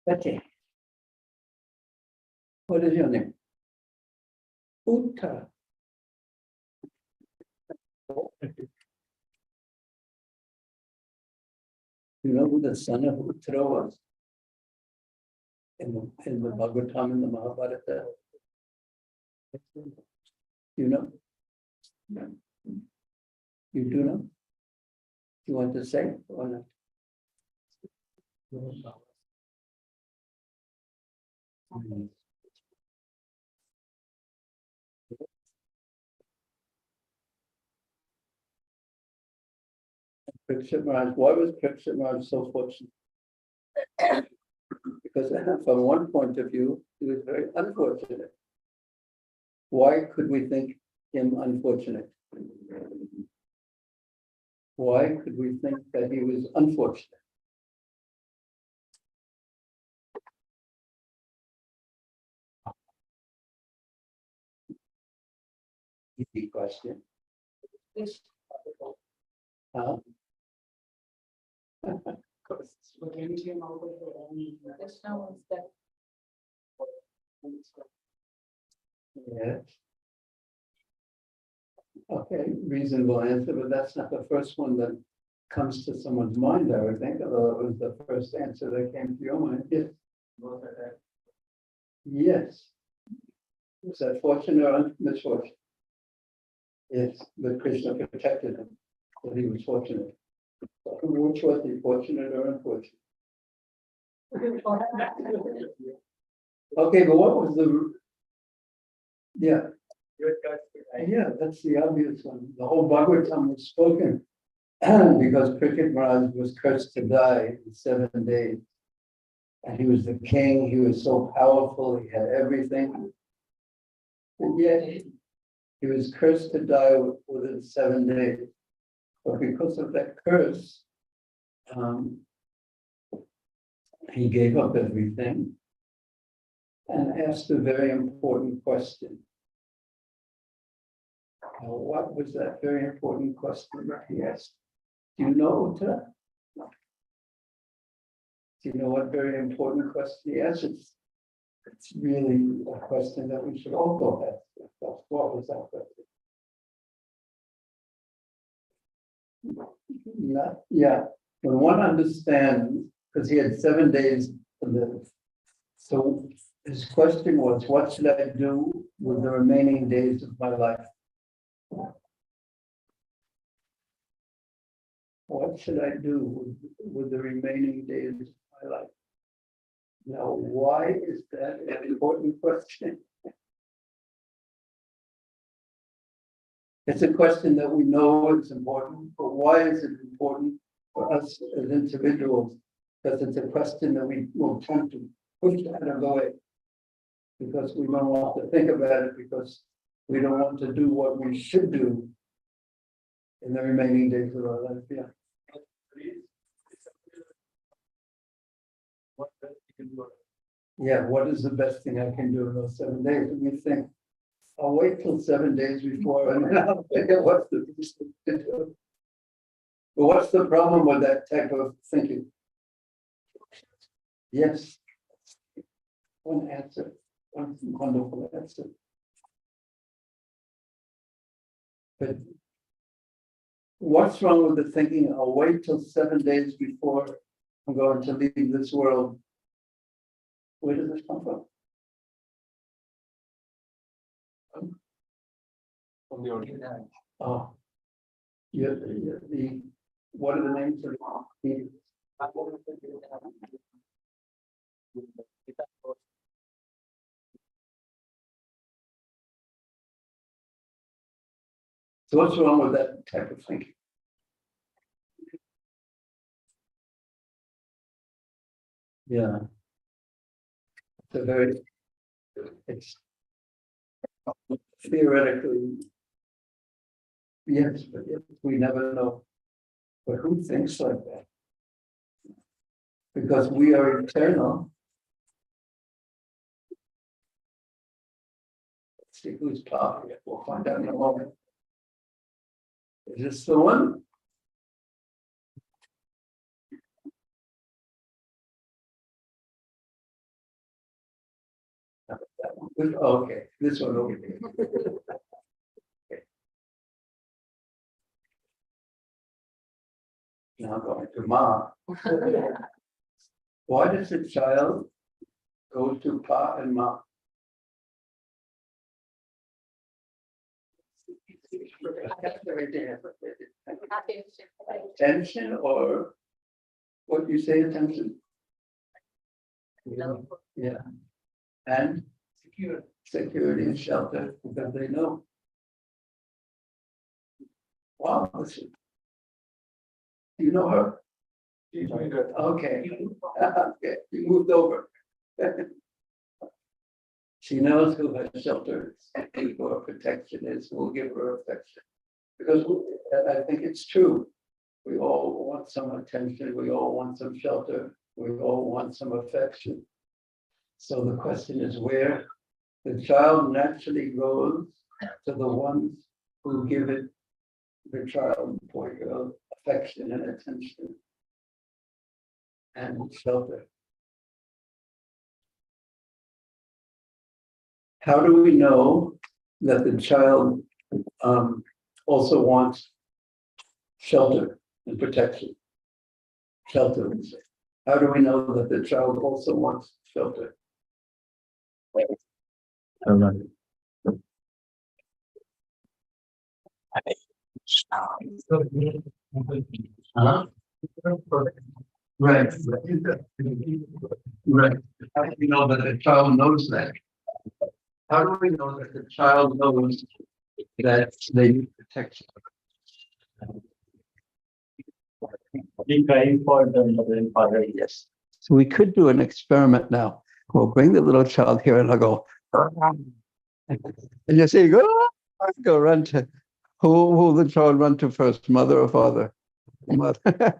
Okay. What is your name? Uttara. You know who the son of Uttara was? In the Bhagavatam and the Mahabharata. You know? You do know? You want to say or not? Parikshit Maharaj, why was Parikshit Maharaj so fortunate? Because from one point of view, he was very unfortunate. Why could we think him unfortunate? Why could we think that he was unfortunate? Easy question. Huh? Yes. Okay, reasonable answer, but that's not the first one that comes to someone's mind, I would think, although it was the first answer that came to your mind. Yes. Yes. Was that fortunate or misfortune? Yes, but Krishna protected him, so he was fortunate. Which was he, fortunate or unfortunate? Okay, but what was the... Yeah. Yeah, that's the obvious one. The whole Bhagavatam was spoken because Parikshit Maharaj was cursed to die in 7 days. And he was the king, he was so powerful, he had everything. And yet he was cursed to die within 7 days. But because of that curse, he gave up everything and asked a very important question. What was that very important question that he asked? Do you know, Uttara? Do you know what very important question he asked? It's really a question that we should also ask. What was that question? Yeah, when one understands, because he had 7 days to live. So his question was, what should I do with the remaining days of my life? What should I do with the remaining days of my life? Now, why is that an important question? It's a question that we know is important, but why is it important for us as individuals? Because it's a question that we will tend to push out of the way because we don't want to think about it, because we don't want to do what we should do in the remaining days of our life. Yeah. Yeah, what is the best thing I can do in those 7 days? And we think, I'll wait till 7 days before and then I'll figure what's the best thing to do. But what's the problem with that type of thinking? Yes. One answer, one wonderful answer. But what's wrong with the thinking, I'll wait till 7 days before I'm going to leave this world? Where does this come from? From the original. Oh, what are the names of the? So what's wrong with that type of thinking? Yeah. It's theoretically, yes, but we never know. But who thinks like that? Because we are eternal. Let's see who's talking. We'll find out in a moment. Is this the one? Okay, this one over here. Okay. Now going to Ma. Why does a child go to Pa and Ma? Attention or what you say attention? Yeah. And security and shelter because they know. Wow, listen. Do you know her? Okay. Okay, you moved over. She knows who her shelter and who her protection is, who will give her affection. Because I think it's true. We all want some attention, we all want some shelter, we all want some affection. So the question is where the child naturally goes to the ones who give it the child for your affection and attention and shelter. How do we know that the child also wants shelter and protection? Shelter, we say. How do we know that the child also wants shelter? Huh? Right. Right. How do we know that the child knows that? How do we know that the child knows that they need protection? Crying for the mother and father. Yes. So we could do an experiment now. We'll bring the little child here and I'll go, and you say, go run to, who will the child run to first, mother or father? Mother.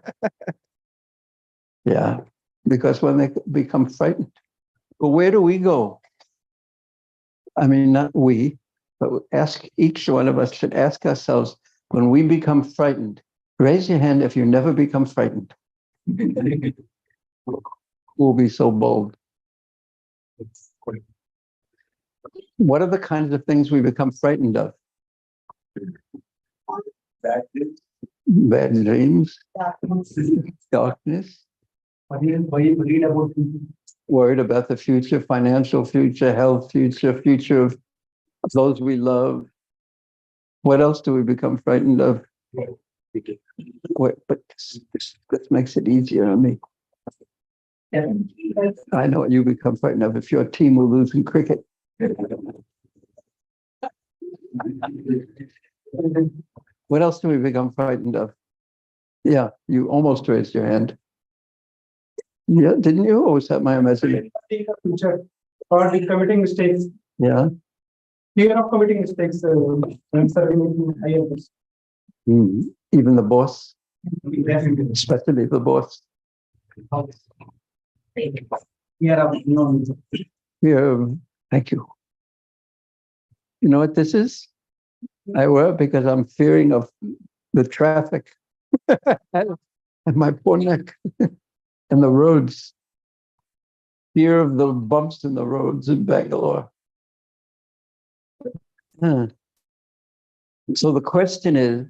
Yeah, because when they become frightened, but where do we go? I mean, not we, but ask, each one of us should ask ourselves, when we become frightened, raise your hand if you never become frightened. Who'll be so bold? What are the kinds of things we become frightened of? Bad dreams, darkness, worried about the future, financial future, health future, future of those we love. What else do we become frightened of? Wait, but this makes it easier on me. I know what you become frightened of if your team will lose in cricket. What else do we become frightened of? Yeah, you almost raised your hand. Yeah, didn't you? Or was that my imagination? Future or committing mistakes. Yeah. Fear of committing mistakes. Even the boss, especially the boss. Yeah, Thank you. You know what this is? I worry because I'm fearing of the traffic and my poor neck and the roads. Fear of the bumps in the roads in Bangalore. So the question is,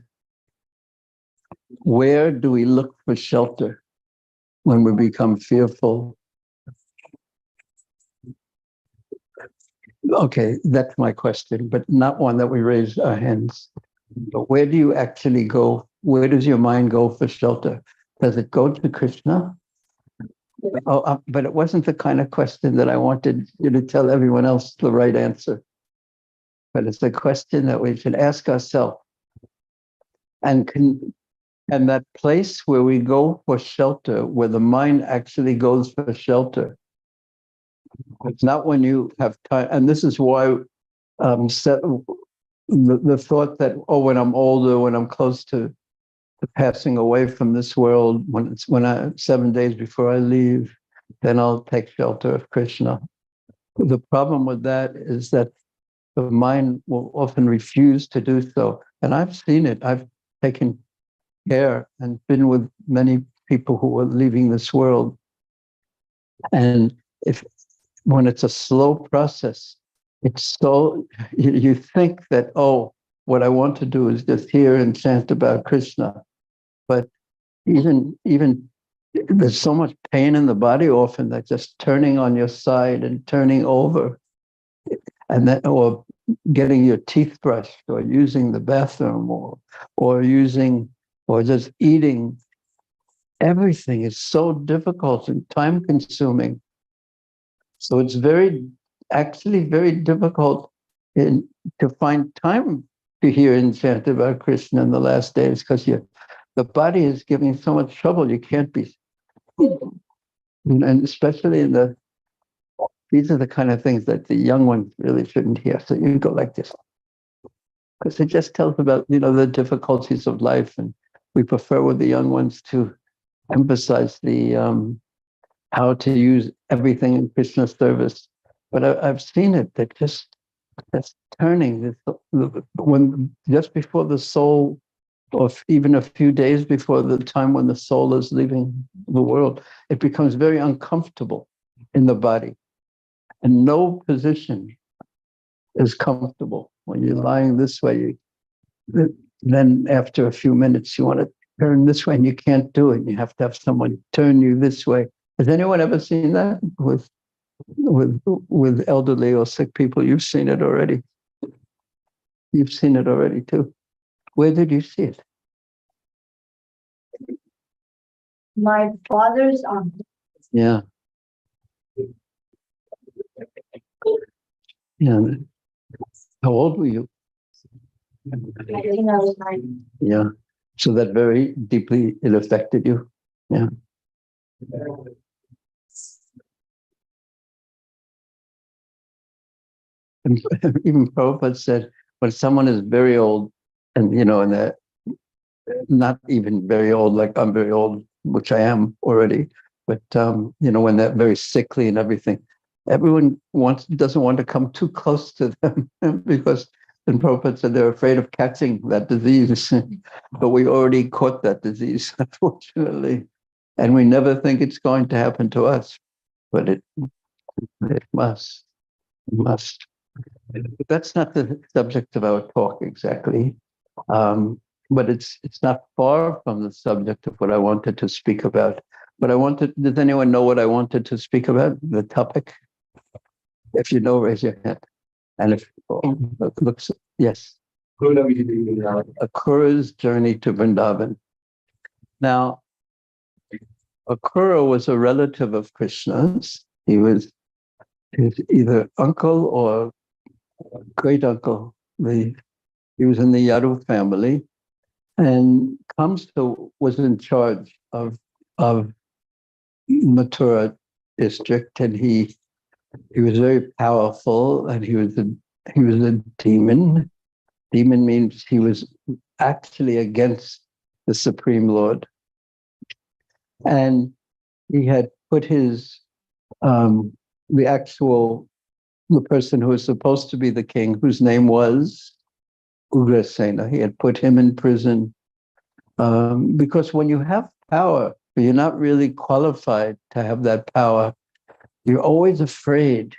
where do we look for shelter when we become fearful? Okay, that's my question, but not one that we raise our hands. But where do you actually go? Where does your mind go for shelter? Does it go to Krishna? Oh, but it wasn't the kind of question that I wanted you to tell everyone else the right answer. But it's a question that we should ask ourselves. And that place where we go for shelter, where the mind actually goes for shelter, it's not when you have time. And this is why the thought that, oh, when I'm older, when I'm close to passing away from this world, when 7 days before I leave, then I'll take shelter of Krishna. The problem with that is that the mind will often refuse to do so. And I've seen it. I've taken care and been with many people who are leaving this world. And when it's a slow process, it's so, you think that, oh, what I want to do is just hear and chant about Krishna. But even there's so much pain in the body often that just turning on your side and turning over, and then, or getting your teeth brushed, or using the bathroom, or using, or just eating, everything is so difficult and time consuming. So it's actually very difficult to find time to hear and chant about Krishna in the last days, because the body is giving so much trouble. You can't be, and especially these are the kind of things that the young ones really shouldn't hear. So you go like this, because it just tells about, the difficulties of life. And we prefer with the young ones to emphasize how to use everything in Krishna service. But I've seen it, that that's turning when just before the soul, or even a few days before the time when the soul is leaving the world, it becomes very uncomfortable in the body. And no position is comfortable. When you're lying this way, then after a few minutes, you want to turn this way and you can't do it. You have to have someone turn you this way. Has anyone ever seen that with elderly or sick people? You've seen it already. You've seen it already too. Where did you see it? My father's aunt. Yeah. Yeah. How old were you? I think I was 9. Yeah. So that very deeply, it affected you. Yeah. And even Prabhupada said, when someone is very old, and and they're not even very old, like I'm very old, which I am already, but when they're very sickly and everything, everyone doesn't want to come too close to them because then Prabhupada said they're afraid of catching that disease. But we already caught that disease, unfortunately. And we never think it's going to happen to us, but it must. It must. But that's not the subject of our talk exactly. But it's not far from the subject of what I wanted to speak about. But does anyone know what I wanted to speak about? The topic? If you know, raise your hand. And if looks, yes. Akrura's journey to Vrindavan. Now, Akrura was a relative of Krishna's. He was his either uncle or great uncle. He was in the Yadu family, and Kamsa was in charge of Mathura district, and he was very powerful, and he was a demon. Demon means he was actually against the Supreme Lord, and he had put the person who was supposed to be the king, whose name was Ugrasena. He had put him in prison because when you have power, but you're not really qualified to have that power, you're always afraid.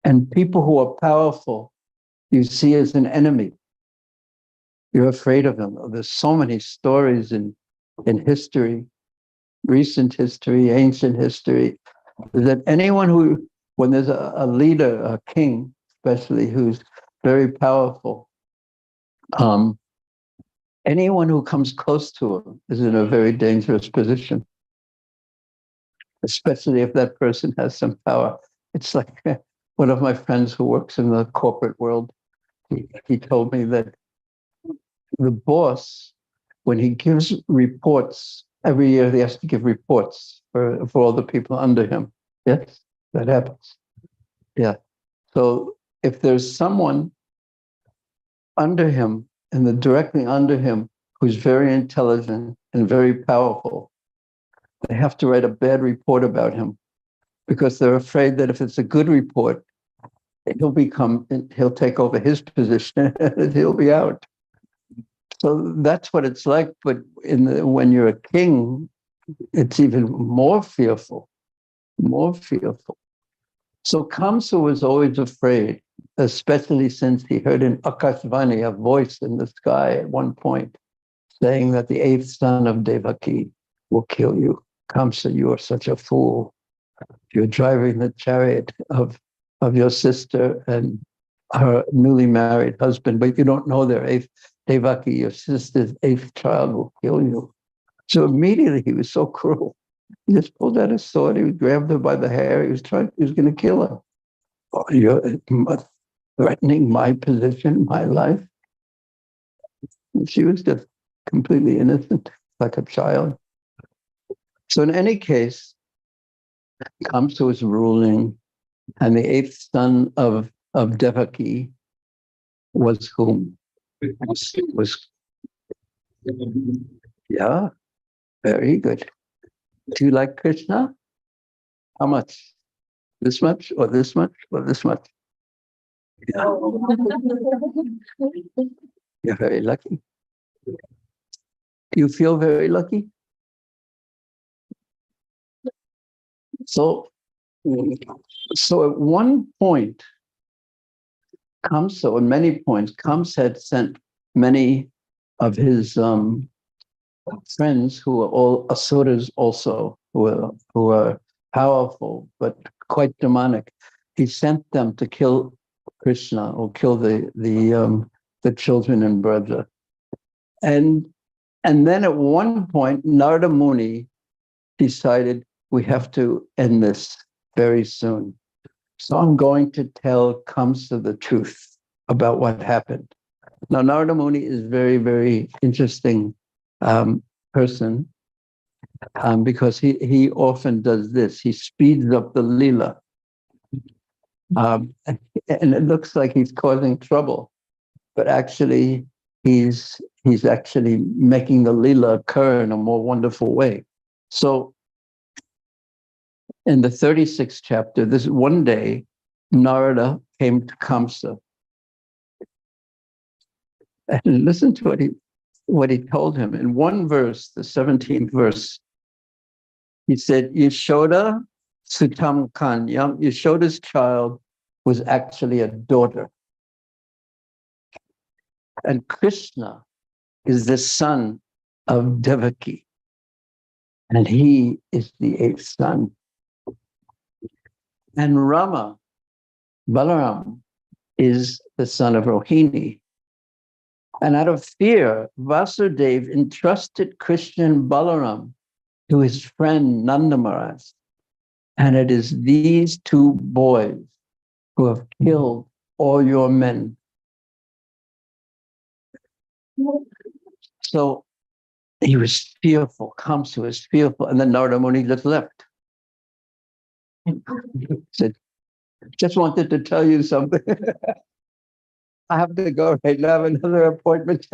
And people who are powerful, you see as an enemy. You're afraid of them. There's so many stories in history, recent history, ancient history, that anyone when there's a leader, a king, especially, who's very powerful, anyone who comes close to him is in a very dangerous position, especially if that person has some power. It's like one of my friends who works in the corporate world, he told me that the boss, when he gives reports, every year he has to give reports for all the people under him. Yes, that happens. Yeah. So if there's someone under him and directly under him who's very intelligent and very powerful, they have to write a bad report about him because they're afraid that if it's a good report, he'll take over his position and he'll be out. So that's what it's like. But when you're a king, it's even more fearful, more fearful. So Kamsa was always afraid especially since he heard in Akashvani a voice in the sky at one point saying that the eighth son of Devaki will kill you. Kamsa, you are such a fool. You're driving the chariot of your sister and her newly married husband, but you don't know their eighth Devaki, your sister's eighth child, will kill you. So immediately he was so cruel. He just pulled out his sword. He grabbed her by the hair. He was going to kill her. Oh, you're threatening my position, my life. And she was just completely innocent, like a child. So in any case, Kamsa was ruling, and the eighth son of Devaki was whom? Was yeah, very good. Do you like Krishna? How much? This much, or this much, or this much? Yeah, you're very lucky. Do you feel very lucky? So at one point, Kamsa, on many points, Kamsa had sent many of his friends who were all asuras also, who were powerful but quite demonic. He sent them to kill Krishna or kill the children in Braja. And then at one point, Narada Muni decided we have to end this very soon. So I'm going to tell Kamsa the truth about what happened. Now, Narada Muni is very, very interesting person because he often does this. He speeds up the lila. And it looks like he's causing trouble, but actually he's actually making the lila occur in a more wonderful way. So in the 36th chapter, this one day, Narada came to Kamsa. And listen to what he told him. In one verse, the 17th verse, he said, Yashoda Sutam Kanyam, Yashoda's child was actually a daughter. And Krishna is the son of Devaki. And he is the eighth son. And Rama, Balaram, is the son of Rohini. And out of fear, Vasudeva entrusted Krishna and Balaram to his friend Nanda Maharaj. And it is these two boys who have killed all your men. So he was fearful, Kamsa was fearful, and then Narada Muni just left. He said, just wanted to tell you something. I have to go right now, I have another appointment.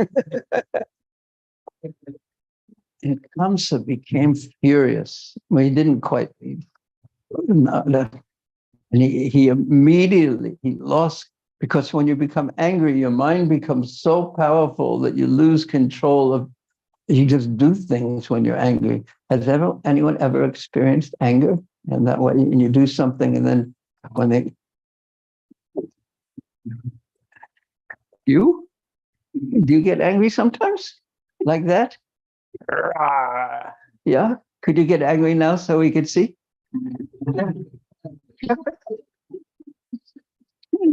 And Kamsa became furious. Well, he didn't quite leave. And he immediately, he lost, because when you become angry, your mind becomes so powerful that you lose control of, you just do things when you're angry. Has anyone ever experienced anger? And that way, and you do something, and then when they, do you get angry sometimes like that? Yeah. Could you get angry now so we could see?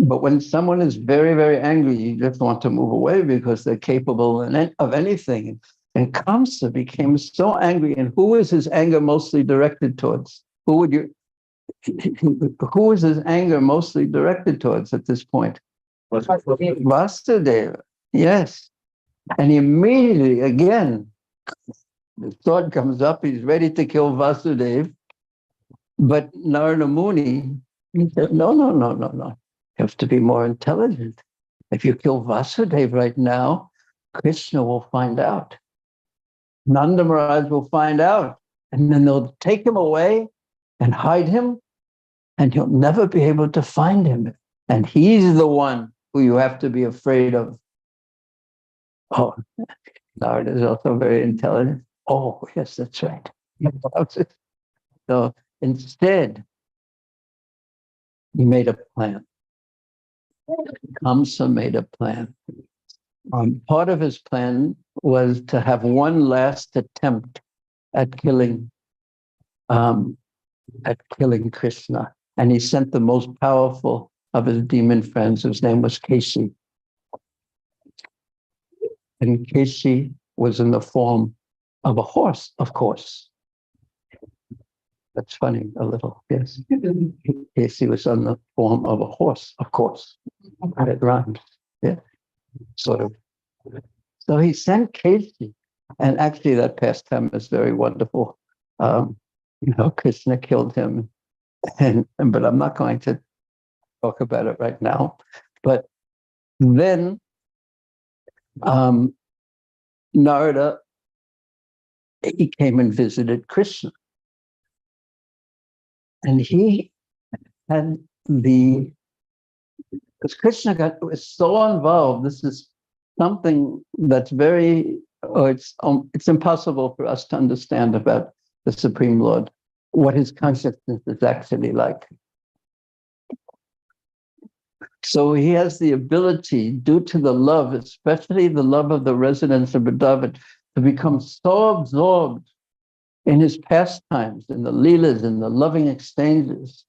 But when someone is very, very angry, you just want to move away because they're capable of anything. And Kamsa became so angry. And who was his anger mostly directed towards? Who was his anger mostly directed towards at this point? Vasudeva. Yes. And he immediately, again, the thought comes up, he's ready to kill Vasudeva. But Narada Muni, he said, no. You have to be more intelligent. If you kill Vasudeva right now, Krishna will find out. Nanda Maharaj will find out. And then they'll take him away and hide him, and you'll never be able to find him. And he's the one who you have to be afraid of. Oh, Narada is also very intelligent. Oh, yes, that's right. So instead, he made a plan. Kamsa made a plan. Part of his plan was to have one last attempt at killing Krishna. And he sent the most powerful of his demon friends, whose name was Keshi. And Keshi was in the form of a horse, of course. That's funny, a little, yes. Keshi was in the form of a horse, of course. And it rhymes, yeah, sort of. So he sent Keshi, and actually that pastime is very wonderful. Krishna killed him, but I'm not going to talk about it right now. But then Narada, he came and visited Krishna. And he had because Krishna was so involved, this is something that's it's impossible for us to understand about the Supreme Lord, what his consciousness is actually like. So he has the ability, due to the love, especially the love of the residents of Vrindavan, to become so absorbed in his pastimes, in the leelas, in the loving exchanges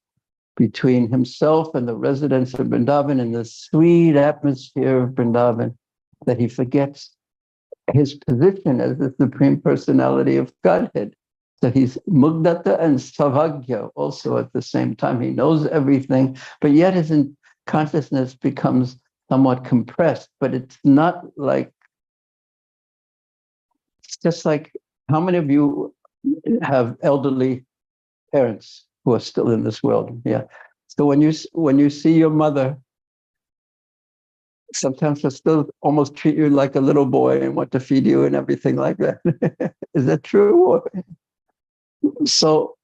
between himself and the residents of Vrindavan, in the sweet atmosphere of Vrindavan, that he forgets his position as the Supreme Personality of Godhead. So he's Mugdata and Savagya also at the same time. He knows everything, but yet his consciousness becomes somewhat compressed. But it's not like, it's just like, how many of you have elderly parents who are still in this world? Yeah. So when you see your mother, sometimes they'll still almost treat you like a little boy and want to feed you and everything like that. Is that true? So,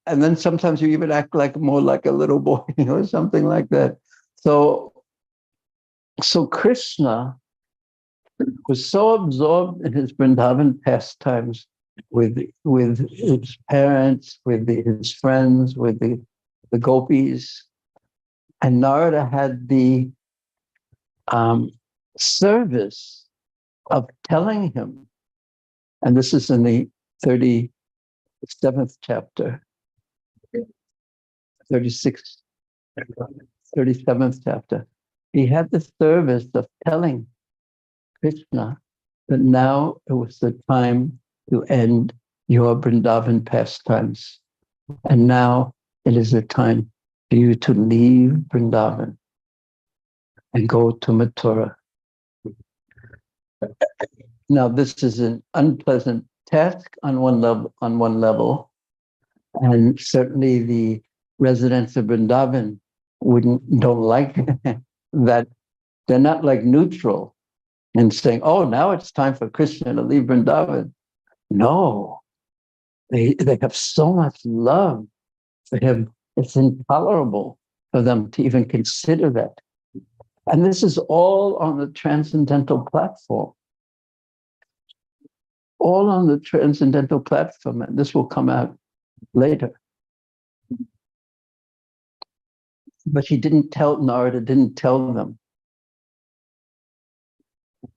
and then sometimes you even act like more like a little boy or something like that. So Krishna was so absorbed in his Vrindavan pastimes with his parents, with his friends, with the gopis. And Narada had the service of telling him, and this is in the 37th chapter, 36th, 37th chapter. He had the service of telling Krishna that now it was the time to end your Vrindavan pastimes. And now it is the time for you to leave Vrindavan and go to Mathura. Now, this is an unpleasant task on one level, and certainly the residents of Vrindavan don't like that. They're not like neutral and saying, "Oh, now it's time for Krishna to leave Vrindavan." No, they have so much love for him. It's intolerable for them to even consider that. And this is all on the transcendental platform. All on the transcendental platform, and this will come out later. But Narada didn't tell them.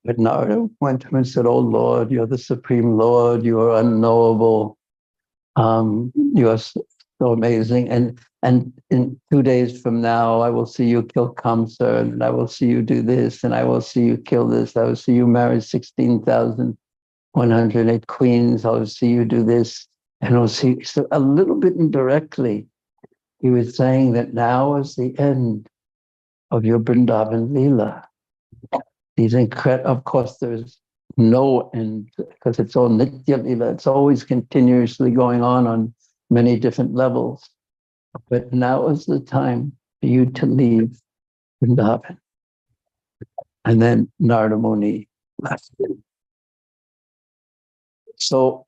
But Narada went to him and said, "Oh Lord, you're the Supreme Lord, you are unknowable. You are so amazing. And in 2 days from now, I will see you kill Kamsa, and I will see you do this, and I will see you kill this. I will see you marry 16,108 queens. I will see you do this." And I'll see. So a little bit indirectly, he was saying that now is the end of your Vrindavan Leela. These of course, there's no end because it's all Nitya Leela. It's always continuously going on many different levels. But now is the time for you to leave Vrindavan. And then Narada Muni left. So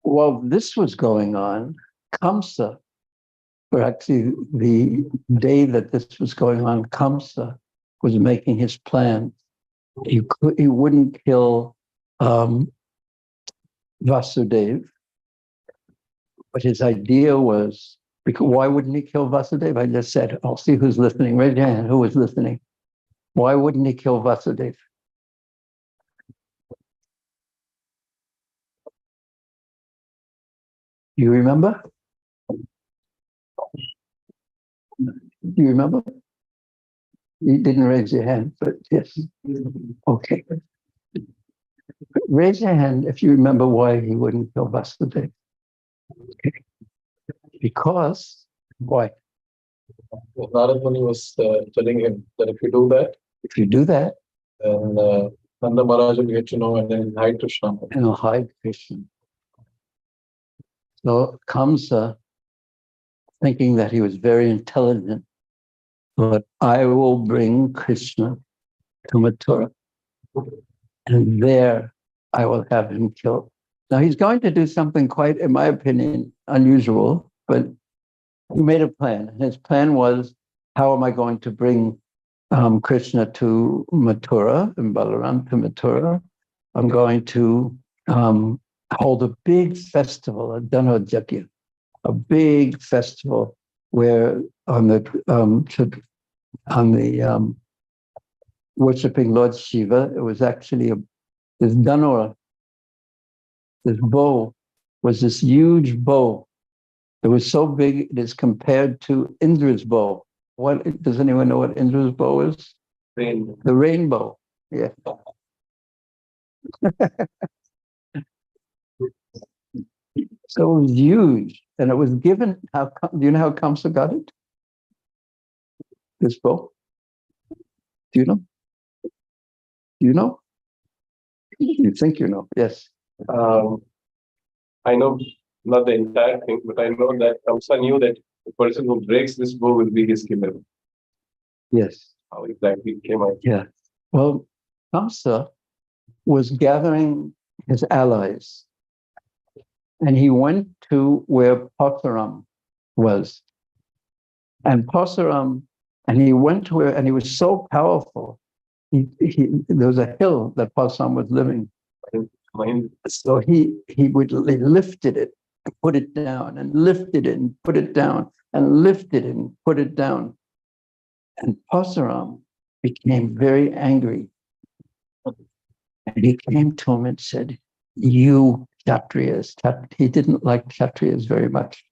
while this was going on, Kamsa, or actually the day that this was going on, Kamsa was making his plan. He wouldn't kill Vasudev, but his idea was Because why wouldn't he kill Vasudeva? I just said, I'll see who's listening. Raise your hand. Who was listening? Why wouldn't he kill Vasudeva? You remember? Do you remember? You didn't raise your hand, but yes. Okay. Raise your hand if you remember why he wouldn't kill Vasudeva. Okay. Because, why? Narad Muni was telling him that if you do that, then Nanda Maharaj will get to know and then hide Krishna. And he'll hide Krishna. So Kamsa, thinking that he was very intelligent, thought, I will bring Krishna to Mathura, and there I will have him killed. Now he's going to do something quite, in my opinion, unusual, but he made a plan. His plan was, how am I going to bring Krishna to Mathura and Balaram to Mathura? I'm going to hold a big festival, a Dhanojagya, a big festival where on the worshiping Lord Shiva, it was actually this dhanura, this bow, was this huge bow. It was so big it is compared to Indra's bow. What does anyone know what Indra's bow is? Rain. The rainbow. Yeah. So it was huge, and it was given. Do you know how Kamsa got it? This bow. Do you know? Do you know? You think you know? Yes. I know not the entire thing, but I know that Kamsa knew that the person who breaks this bow will be his killer. Yes. How exactly came out? Yeah. Well, Kamsa was gathering his allies, and he went to where Parsaram was. And Parsaram, and he went to where, and he was so powerful. There was a hill that Parsaram was living. So he lifted it and put it down, and lifted it and put it down, and lifted it and put it down. And Parsaram became very angry. And he came to him and said, you Kshatriyas, he didn't like Kshatriyas very much.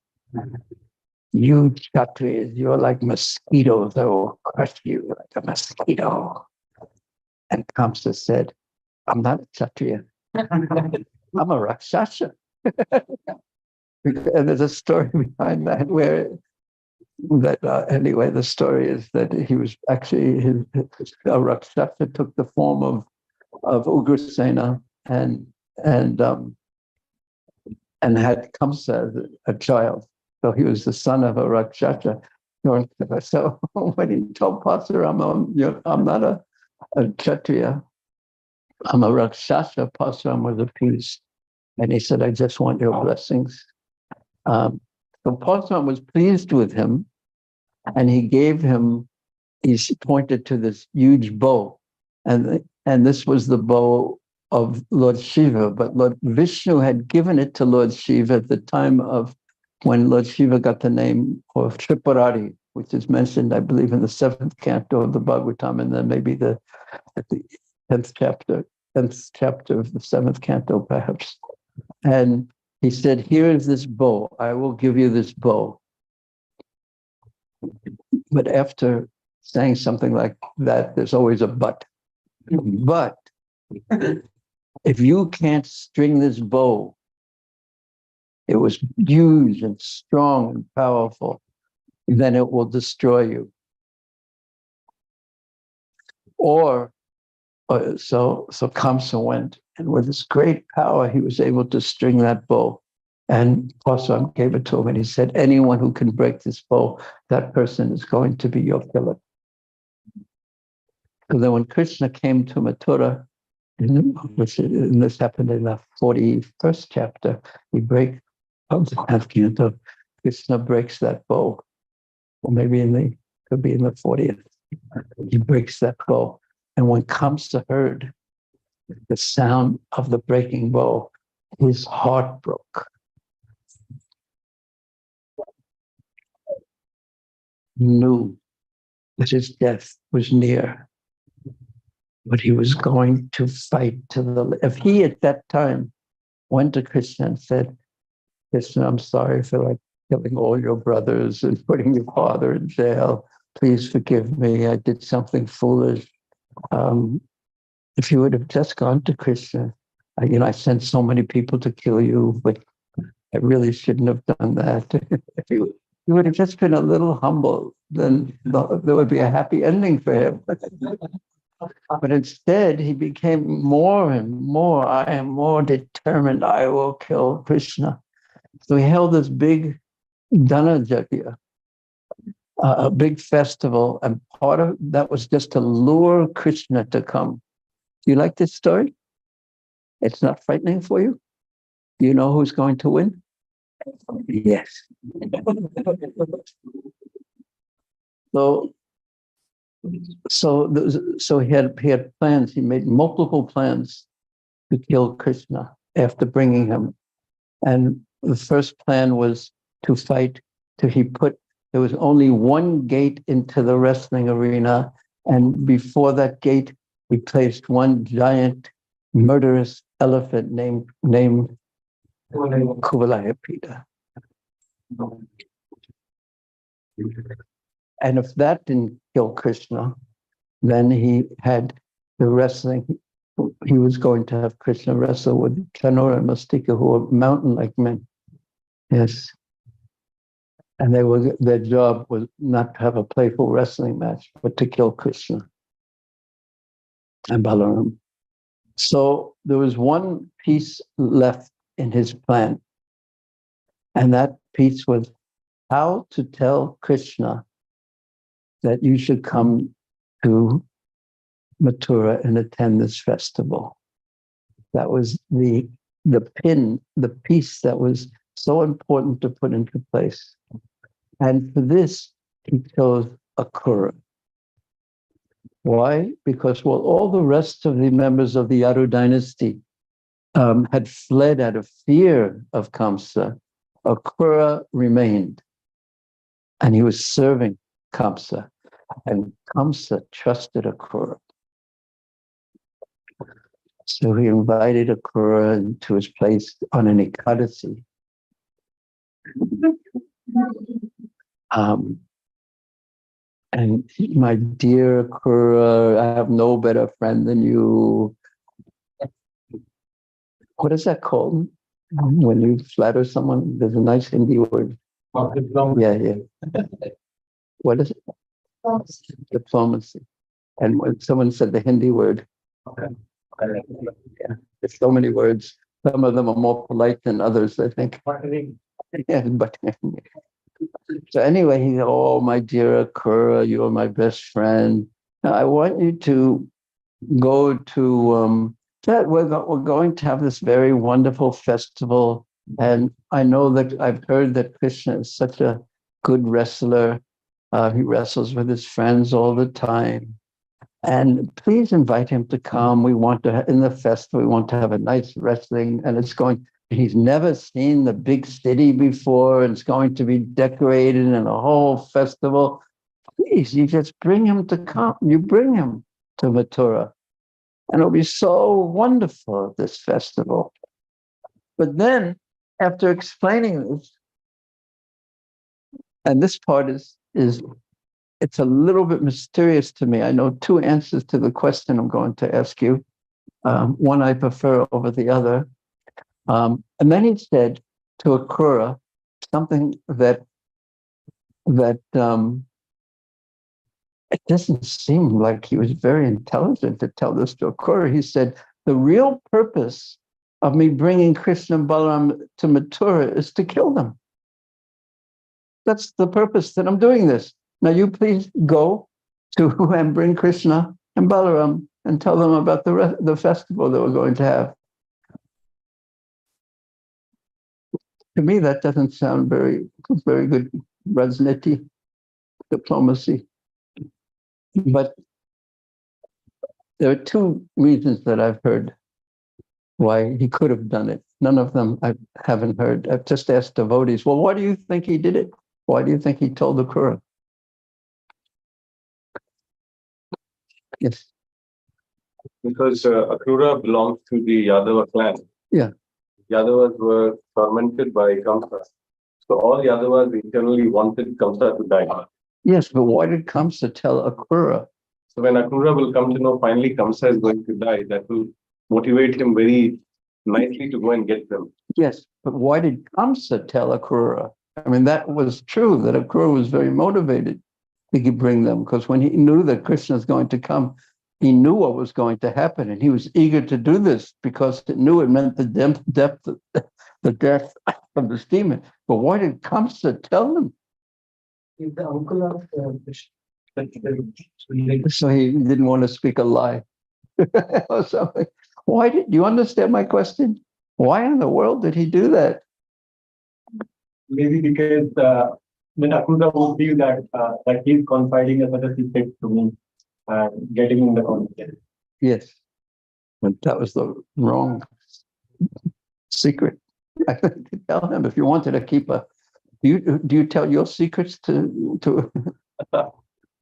You Kshatriyas, you're like mosquitoes that will crush you like a mosquito. And Kamsa said, I'm not a Kshatriya. I'm a Rakshasa. And there's a story behind that where anyway, the story is that he was actually, a Rakshasa took the form of Ugrasena and had Kamsa as a child. So he was the son of a Rakshasa. So when he told Parsaram, I'm not a Kshatriya, I'm a Rakshasa, Parsaram was appeased. And he said, I just want your blessings. So Parsaram was pleased with him, and he pointed to this huge bow. And this was the bow of Lord Shiva, but Lord Vishnu had given it to Lord Shiva at the time of when Lord Shiva got the name of Tripurari, which is mentioned, I believe, in the 7th canto of the Bhagavatam, and then maybe at the 10th chapter of the 7th canto, perhaps. And he said, here is this bow. I will give you this bow. But after saying something like that, there's always a but. But if you can't string this bow, it was huge and strong and powerful, then it will destroy you. So Kamsa went, and with his great power, he was able to string that bow. And Parsaram gave it to him, and he said, anyone who can break this bow, that person is going to be your killer. So then when Krishna came to Mathura, and this happened in the 41st chapter, of the 10th canto, Krishna breaks that bow. Or maybe could be in the 40th. He breaks that bow. And when Kamsa heard the sound of the breaking bow, his heart broke. knew that his death was near, but he was going to fight to the. If he at that time went to Krishna and said, "Krishna, I'm sorry for like killing all your brothers and putting your father in jail. Please forgive me. I did something foolish." If you would have just gone to Krishna, I sent so many people to kill you, but I really shouldn't have done that. If you would have just been a little humble, then there would be a happy ending for him. But instead, he became more and more, I am more determined, I will kill Krishna. So he held this big Dhanajagya, a big festival, and part of that was just to lure Krishna to come. Do you like this story? It's not frightening for you? You know who's going to win? Yes. So he had plans. He made multiple plans to kill Krishna after bringing him. And the first plan was to fight. There was only one gate into the wrestling arena, and before that gate, we placed one giant murderous elephant named Kuvalayapita. And if that didn't kill Krishna, then he had the wrestling. He was going to have Krishna wrestle with Chanura and Mastika, who were mountain-like men. Yes. And their job was not to have a playful wrestling match, but to kill Krishna and Balaram. So there was one piece left in his plan. And that piece was how to tell Krishna that you should come to Mathura and attend this festival. That was the piece that was so important to put into place. And for this, he chose Akrura. Why? Because all the rest of the members of the Yadu dynasty had fled out of fear of Kamsa, Akrura remained. And he was serving Kamsa. And Kamsa trusted Akrura. So he invited Akrura to his place on an Ekadasi. And my dear Akrura, I have no better friend than you. What is that called? When you flatter someone, there's a nice Hindi word. Yeah. What is it? Diplomacy. And when someone said the Hindi word, yeah, there's so many words. Some of them are more polite than others, I think. Yeah, but so anyway, he said, "Oh, my dear Akrura, you are my best friend. Now, I want you to go to we're going to have this very wonderful festival. And I know that I've heard that Krishna is such a good wrestler. He wrestles with his friends all the time. And please invite him to come. We want to, in the festival, we want to have a nice wrestling. And he's never seen the big city before. And it's going to be decorated and a whole festival. Please, you just bring him to come. You bring him to Mathura. And it'll be so wonderful, this festival." But then, after explaining this, and this part is it's a little bit mysterious to me. I know two answers to the question I'm going to ask you. One I prefer over the other. And then he said to Akrura something that it doesn't seem like he was very intelligent to tell this to Akrura. He said, "The real purpose of me bringing Krishna and Balaram to Mathura is to kill them. That's the purpose that I'm doing this. Now you please go to and bring Krishna and Balaram and tell them about the festival that we're going to have." To me, that doesn't sound very, very good Rajniti diplomacy. But there are two reasons that I've heard why he could have done it. None of them I haven't heard. I've just asked devotees, well, why do you think he did it? Why do you think he told Akrura? Yes. Because Akrura belongs to the Yadava clan. Yeah. Yadavas were tormented by Kamsa. So all Yadavas internally wanted Kamsa to die. Yes, but why did Kamsa tell Akrura? So when Akrura will come to know finally Kamsa is going to die, that will motivate him very nicely to go and get them. Yes, but why did Kamsa tell Akrura? I mean, that was true, that Akrura was very motivated to bring them, because when he knew that Krishna is going to come, he knew what was going to happen, and he was eager to do this because it knew it meant the death of this demon. But why did Kamsa tell him? He's the uncle of Krishna. So he didn't want to speak a lie or something. Why do you understand my question? Why in the world did he do that? Maybe because when Akrura would feel that he's confiding a such a secret to me and getting in the confidence. Yes, but that was the wrong secret. I had to tell him if you wanted to keep do you tell your secrets to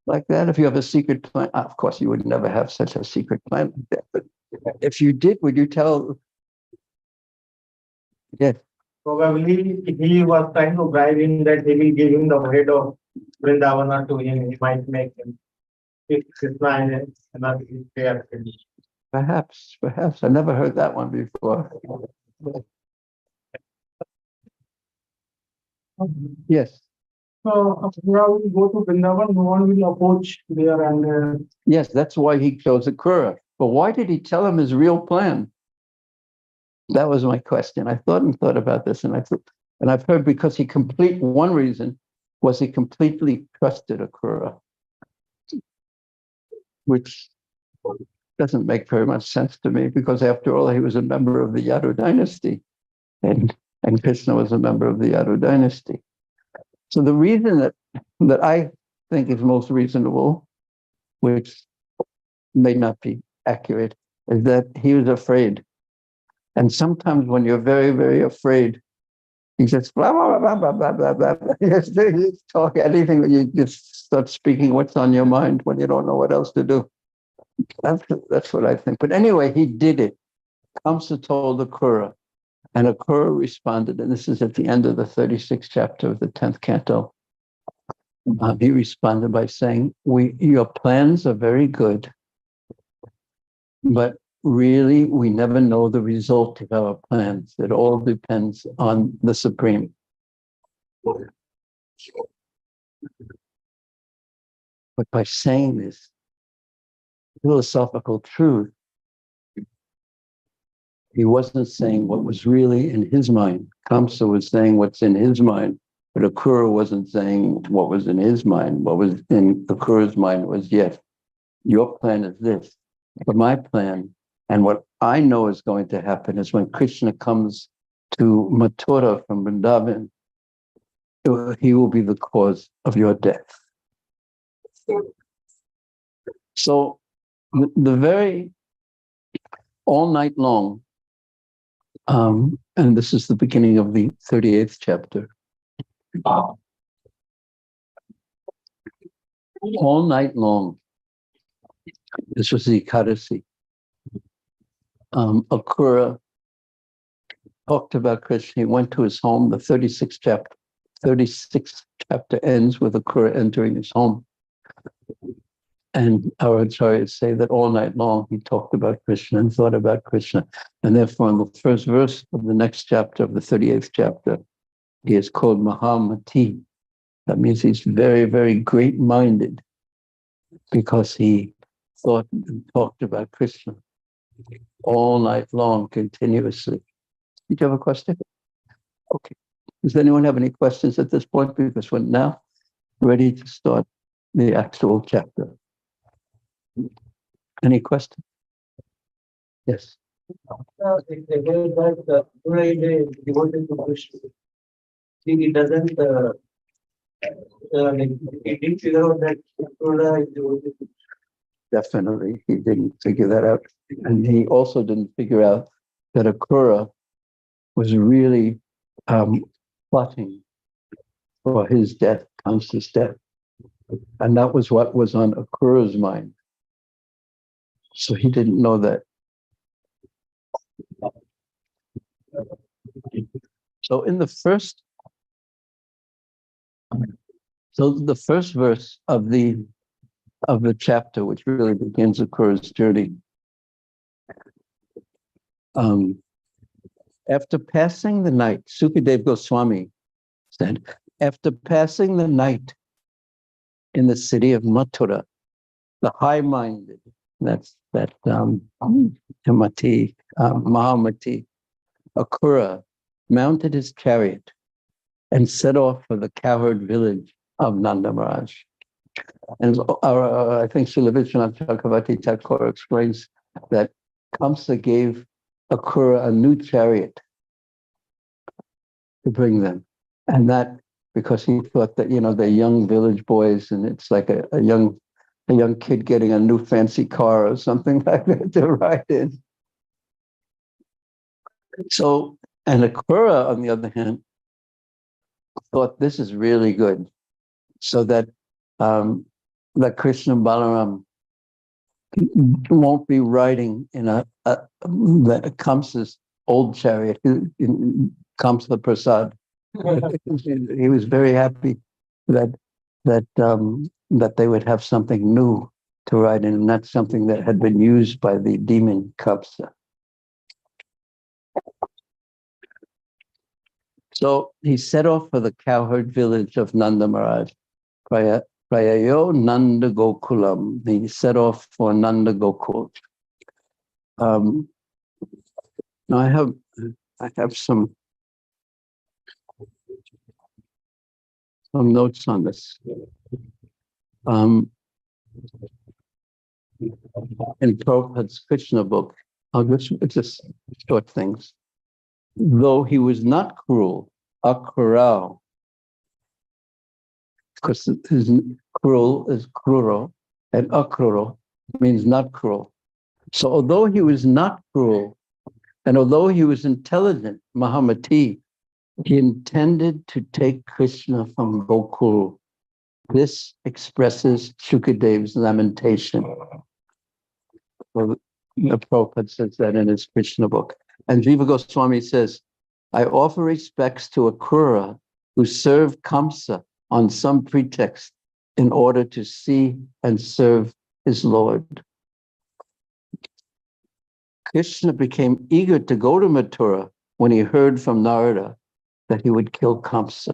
like that? If you have a secret plan, of course you would never have such a secret plan like that. But if you did, would you tell? Yes. Probably he was trying to bribe him that he will give him the head of Vrindavan to him. He might make him. If Krishna and another is there. Perhaps. I never heard that one before. Yes. So Akrura will go to Vrindavan, no one will approach there and Yes, that's why he chose Akrura. But why did he tell him his real plan? That was my question. I thought about this, and I've heard because one reason was he completely trusted Akrura, which doesn't make very much sense to me, because after all, he was a member of the Yadu dynasty, and Krishna was a member of the Yadu dynasty. So the reason that I think is most reasonable, which may not be accurate, is that he was afraid. And sometimes when you're very, very afraid, you just blah, blah, blah, blah, blah, blah, blah, blah. You just talk anything, you just start speaking what's on your mind when you don't know what else to do. That's what I think. But anyway, he did it. Kamsa told Akrura, and Akrura responded, and this is at the end of the 36th chapter of the 10th canto. He responded by saying, your plans are very good, but really, we never know the result of our plans. It all depends on the Supreme. But by saying this philosophical truth, he wasn't saying what was really in his mind. Kamsa was saying what's in his mind, but Akrura wasn't saying what was in his mind. What was in Akrura's mind was, yes, your plan is this, but my plan, and what I know is going to happen, is when Krishna comes to Mathura from Vrindavan, he will be the cause of your death. So the very, all night long, and this is the beginning of the 38th chapter. All night long, this was the Ekadasi. Akrura talked about Krishna. He went to his home. The 36th chapter ends with Akrura entering his home. And our acharyas say that all night long he talked about Krishna and thought about Krishna. And therefore, in the first verse of the next chapter, of the 38th chapter, he is called Mahamati. That means he's very, very great-minded, because he thought and talked about Krishna all night long, continuously. Did you have a question? Okay. Does anyone have any questions at this point? Because we're now ready to start the actual chapter. Any questions? Yes. if they hear that Akrura is devoted to Krishna, he doesn't he didn't figure out that Akrura is devoted to Definitely, he didn't figure that out. And he also didn't figure out that Akrura was really plotting for his death, Kamsa's death. And that was what was on Akrura's mind. So he didn't know that. So in the first, the first verse of the chapter, which really begins Akrura's journey, after passing the night, Sukadeva Goswami said, after passing the night in the city of Mathura, the high-minded, Mahamati, Akrura, mounted his chariot and set off for the cowherd village of Nanda Maharaj. And I think Srila Vishwanath Chakravarti Thakur explains that Kamsa gave Akrura a new chariot to bring them. And that because he thought that, they're young village boys and it's like a young kid getting a new fancy car or something like that to ride in. So, and Akrura, on the other hand, thought this is really good. So that that Krishna and Balaram won't be riding in Kamsa's old chariot, Kamsa Prasad. He was very happy that they would have something new to ride in, and not something that had been used by the demon Kamsa. So he set off for the cowherd village of Nanda Maharaj, Prayayo Nanda Gokulam. He set off for Nanda Gokul. Now I have some notes on this. In Prabhupada's Krishna book, I'll just short things. Though he was not cruel, Akrura, because his cruel is kruro, and Akrura means not cruel. So although he was not cruel, and although he was intelligent, Mahamati, he intended to take Krishna from Gokul. This expresses Shukadeva's lamentation. Well, the Prabhupada says that in his Krishna book. And Jiva Goswami says, I offer respects to Akrura, who served Kamsa on some pretext in order to see and serve his Lord. Krishna became eager to go to Mathura when he heard from Narada that he would kill Kamsa.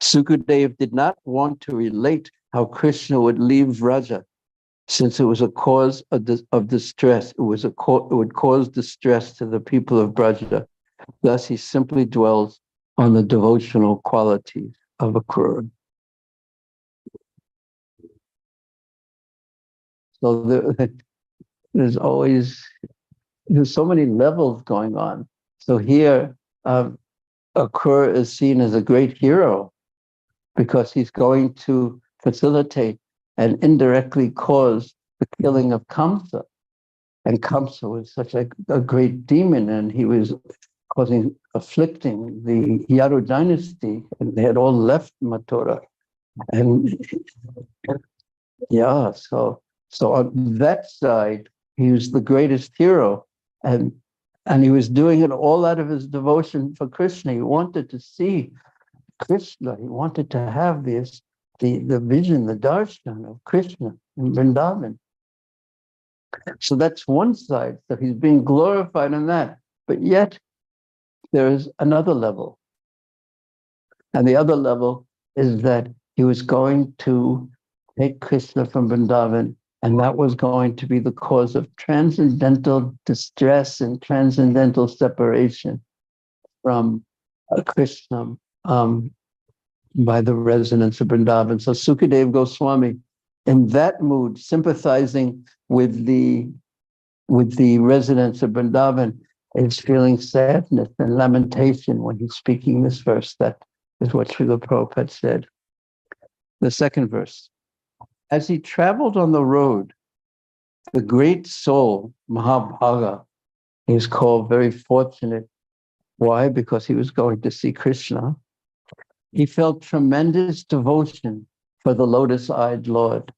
Sukadeva did not want to relate how Krishna would leave Vraja, since it was a cause of distress. It would cause distress to the people of Vraja. Thus, he simply dwells on the devotional qualities of Akrura. So there's so many levels going on. So here, Akrura is seen as a great hero because he's going to facilitate and indirectly cause the killing of Kamsa. And Kamsa was such a great demon, and he was afflicting the Yadu dynasty, and they had all left Mathura. And yeah, so on that side, he was the greatest hero, and he was doing it all out of his devotion for Krishna. He wanted to see Krishna. He wanted to have the vision, the darshan of Krishna in Vrindavan. So that's one side. So he's being glorified in that. But yet there is another level. And the other level is that he was going to take Krishna from Vrindavan, and that was going to be the cause of transcendental distress and transcendental separation from Krishna by the residents of Vrindavan. So Sukadeva Goswami, in that mood, sympathizing with the residents of Vrindavan, is feeling sadness and lamentation when he's speaking this verse. That is what Srila Prabhupada said. The second verse. As he traveled on the road, the great soul, Mahabhaga, he is called very fortunate. Why? Because he was going to see Krishna. He felt tremendous devotion for the lotus-eyed Lord.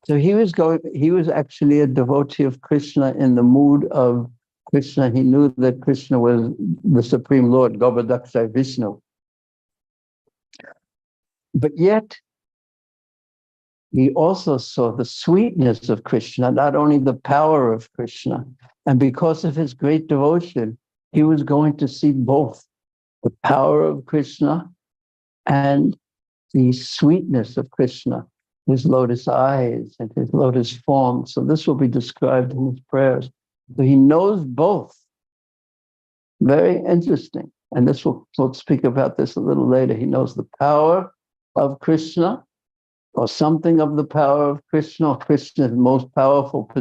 So he was actually a devotee of Krishna in the mood of Krishna. He knew that Krishna was the Supreme Lord, Govardhana Vishnu. But yet, he also saw the sweetness of Krishna, not only the power of Krishna. And because of his great devotion, he was going to see both the power of Krishna and the sweetness of Krishna, his lotus eyes and his lotus form. So this will be described in his prayers. So he knows both. Very interesting. And we'll speak about this a little later. He knows the power of Krishna, or something of the power of Krishna, or Krishna's most powerful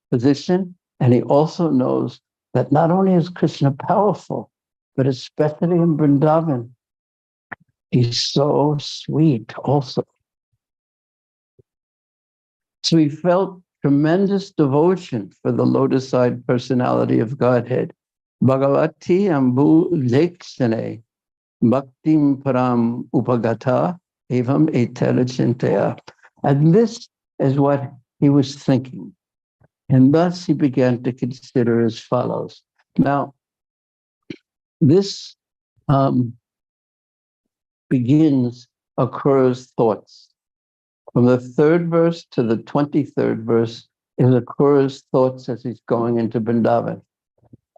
position. And he also knows that not only is Krishna powerful, but especially in Vrindavan, he's so sweet also. So he felt tremendous devotion for the lotus-eyed personality of Godhead. Bhagavati ambu lekshane bhaktim param upagata evam etera chintaya. And this is what he was thinking. And thus he began to consider as follows. Now, this begins Akrura's thoughts. From the 3rd verse to the 23rd verse is Akrura's thoughts as he's going into Vrindavan.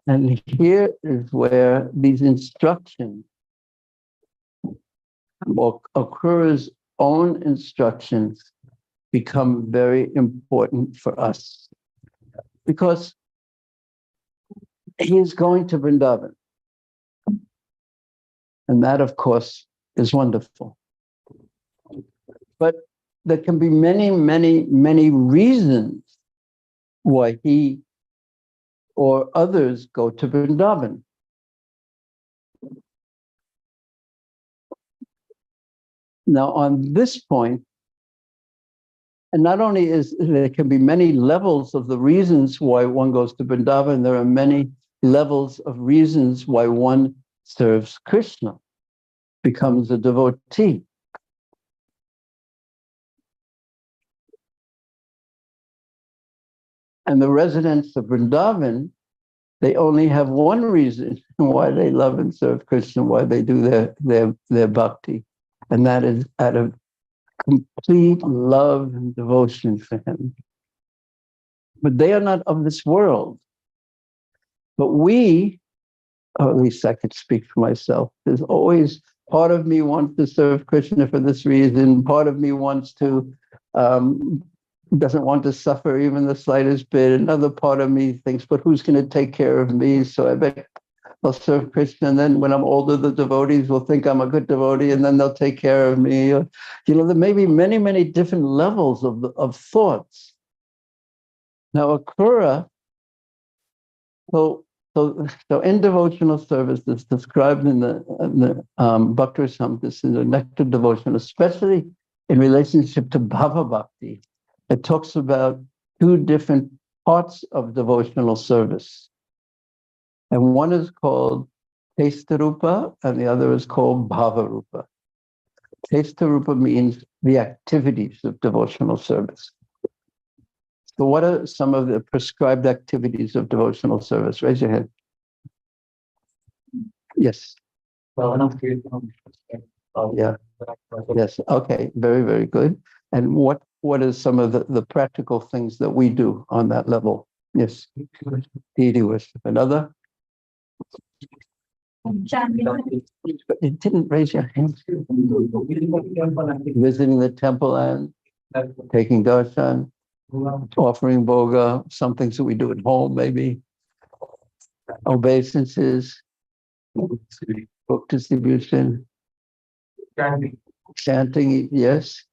And here is where these instructions, or Akrura's own instructions, become very important for us. Because he is going to Vrindavan. And that, of course, is wonderful. But there can be many, many, many reasons why he or others go to Vrindavan. Now, on this point, and not only there can be many levels of the reasons why one goes to Vrindavan, there are many levels of reasons why one serves Krishna, becomes a devotee. And the residents of Vrindavan, they only have one reason why they love and serve Krishna, why they do their bhakti. And that is out of complete love and devotion for him. But they are not of this world. But we, or at least I could speak for myself, there's always part of me wants to serve Krishna for this reason. Part of me wants to, doesn't want to suffer even the slightest bit. Another part of me thinks, but who's going to take care of me? So I bet I'll serve Krishna. And then when I'm older, the devotees will think I'm a good devotee and then they'll take care of me. You know, there may be many, many different levels of thoughts. Now, Akrura, so in devotional service, that's described in the Bhakti Rasamrita, this is a nectar devotion, especially in relationship to Bhava Bhakti. It talks about 2 different parts of devotional service. And one is called Testa-rupa, and the other is called Bhava-rupa. Testa-rupa means the activities of devotional service. So what are some of the prescribed activities of devotional service? Raise your hand. Yes. Yeah. Yes. Okay. Very, very good. And what is some of the practical things that we do on that level? Yes. Deity worship. Another? You didn't raise your hand. Visiting the temple and taking darshan, offering bhoga, some things that we do at home, maybe. Obeisances, book distribution, chanting, yes.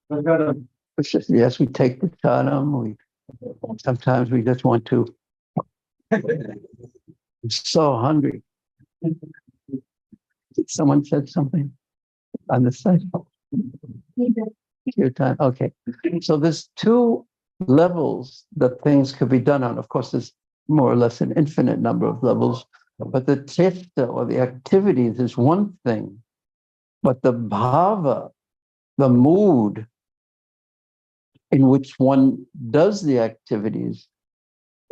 Yes, we take the chanam. Sometimes we just want to. I'm so hungry. Someone said something on the side. Your time. Okay. So there's 2 levels that things could be done on. Of course, there's more or less an infinite number of levels, but the chesta or the activities is one thing, but the bhava, the mood, in which one does the activities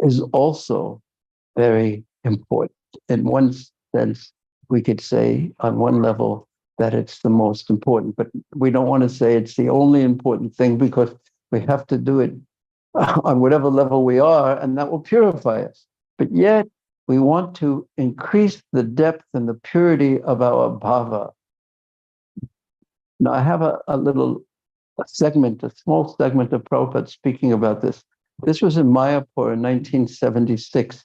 is also very important. In one sense, we could say on one level that it's the most important, but we don't want to say it's the only important thing because we have to do it on whatever level we are, and that will purify us. But yet, we want to increase the depth and the purity of our bhava. Now, I have a segment, a small segment of Prabhupada speaking about this. This was in Mayapur in 1976.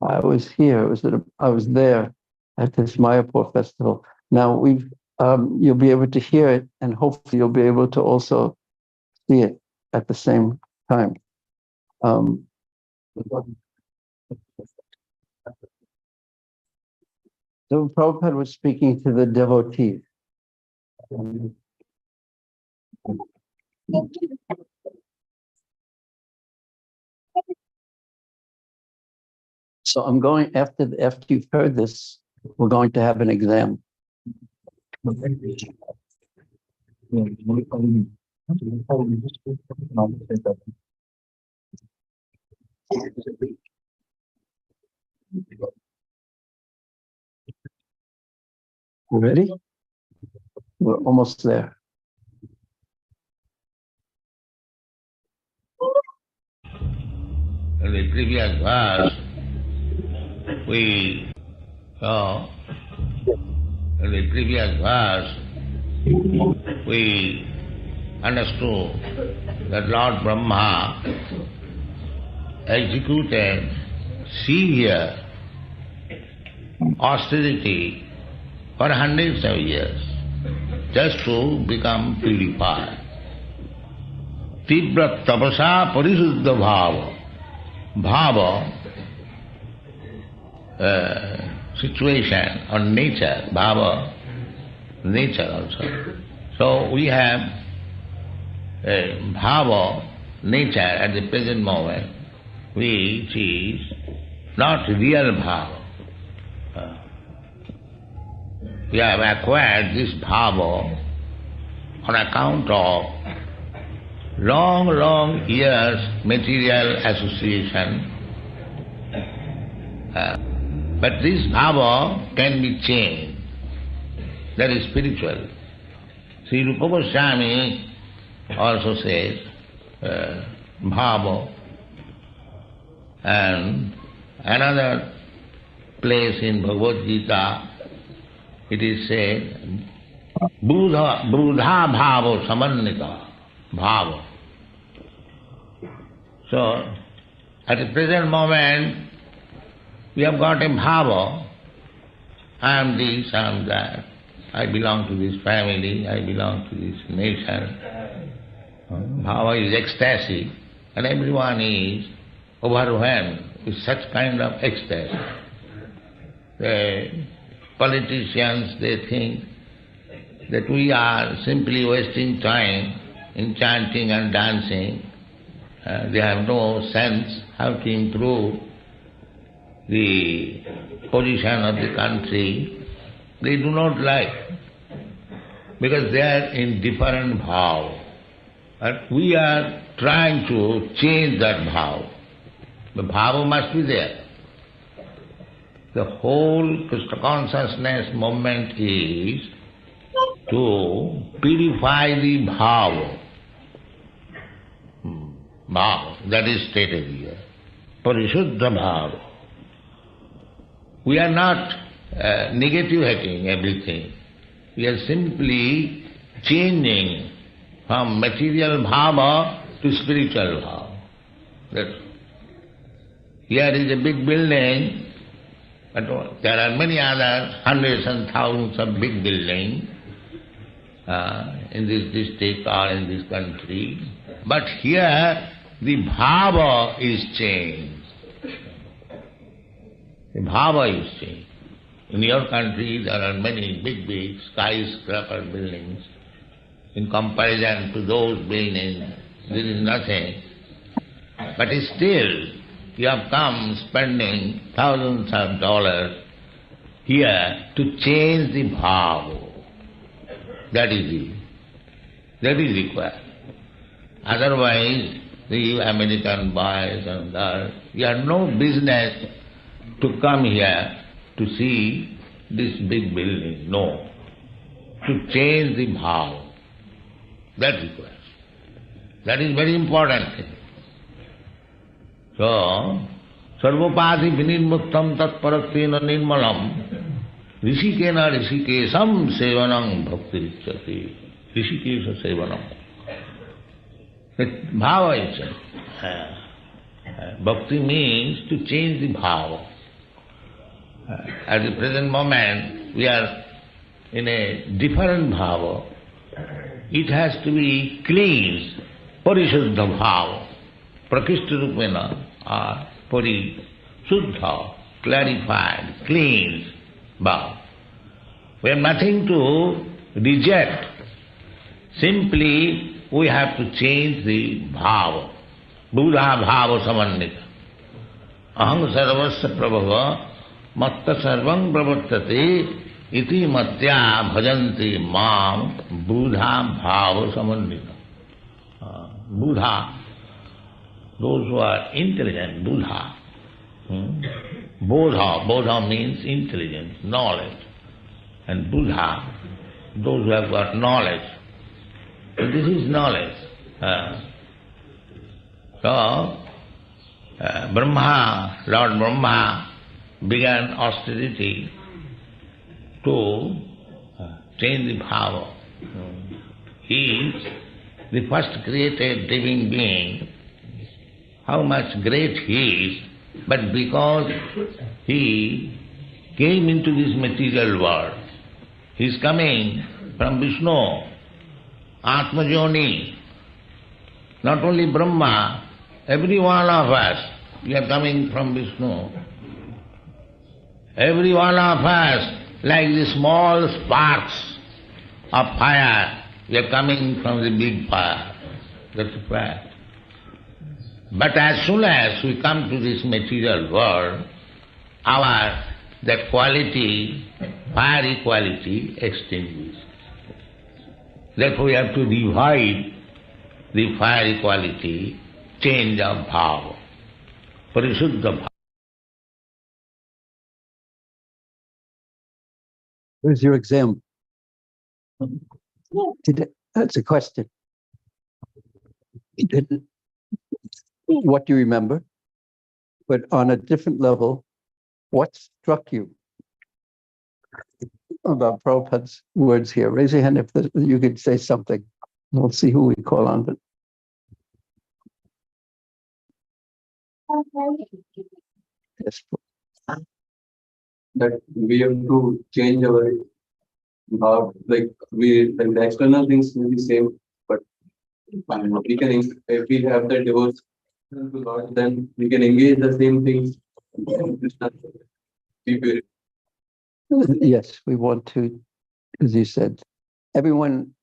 I was here. I was there at this Mayapur festival. Now you'll be able to hear it, and hopefully you'll be able to also see it at the same time. So Prabhupada was speaking to the devotees. So I'm going, after you've heard this, we're going to have an exam. Ready? We're almost there. In the previous verse, we saw, in the previous verse, we understood that Lord Brahma executed severe austerity for hundreds of years just to become purified. Tibra tapasa parisuddha bhava. Bhava, situation or nature, bhava, nature also. So we have a bhava, nature at the present moment, which is not real bhava. We have acquired this bhava on account of long years material association. But this bhava can be changed. That is spiritual. Sri Rupa Goswami also says bhava, and another place in Bhagavad Gita it is said Buddha bhava samannita bhava. So, at the present moment, we have got a bhava. I am this, I am that. I belong to this family, I belong to this nation. Bhava is ecstasy, and everyone is overwhelmed with such kind of ecstasy. The politicians, they think that we are simply wasting time in chanting and dancing. They have no sense how to improve the position of the country. They do not like, because they are in different bhav. But we are trying to change that bhav. The bhava must be there. The whole Krishna consciousness movement is to purify the bhava. Bhava, that is stated here. Parisuddha bhava. We are not negative-hating everything. We are simply changing from material bhava to spiritual bhava. Here is a big building, but there are many others, hundreds and thousands of big buildings in this district or in this country. But here the bhava is changed. The bhava is changed. In your country there are many big skyscraper buildings. In comparison to those buildings, there is nothing. But still, you have come spending thousands of dollars here to change the bhava. That is required. Otherwise, the American boys and that, you have no business to come here to see this big building. No. To change the bhav. That requires. That is very important thing. So, sarvopati vinirmuktam tat paraktena nirmalam rishikena rishikesam sevanam bhakti richati. Rishikesha sevanam. Bhava is bhakti means to change the bhava. At the present moment, we are in a different bhava. It has to be cleansed, parishuddha bhava, prakishta rupena, or parishuddha, clarified, cleansed bhava. We have nothing to reject. Simply, we have to change the bhava. Buddha bhava samannita. Aham sarvasya prabhava matta sarvam pravartate iti matya bhajanti mam Buddha bhava samannita. Buddha, those who are intelligent, Buddha. Bodha means intelligence, knowledge. And Buddha, those who have got knowledge. So this is knowledge. Brahma, Lord Brahma began austerity to change the bhava. He is the first created living being. How much great he is, but because he came into this material world, he is coming from Vishnu, Atmajoni. Not only Brahma, every one of us, we are coming from Vishnu. Every one of us, like the small sparks of fire, we are coming from the big fire. That's a fact. But as soon as we come to this material world, that quality, fiery quality, extinguishes. Therefore we have to revive the fiery quality, change of bhava, parishuddha bhava. Where's your exam? That's a question. What do you remember? But on a different level, what struck you about Prabhupada's words here? Raise your hand if you could say something. We'll see who we call on. Yes. That we have to change our like the external things will be same, but we can, if we have the devotion to Lord, then we can engage the same things. Yes, we want to, as you said, everyone,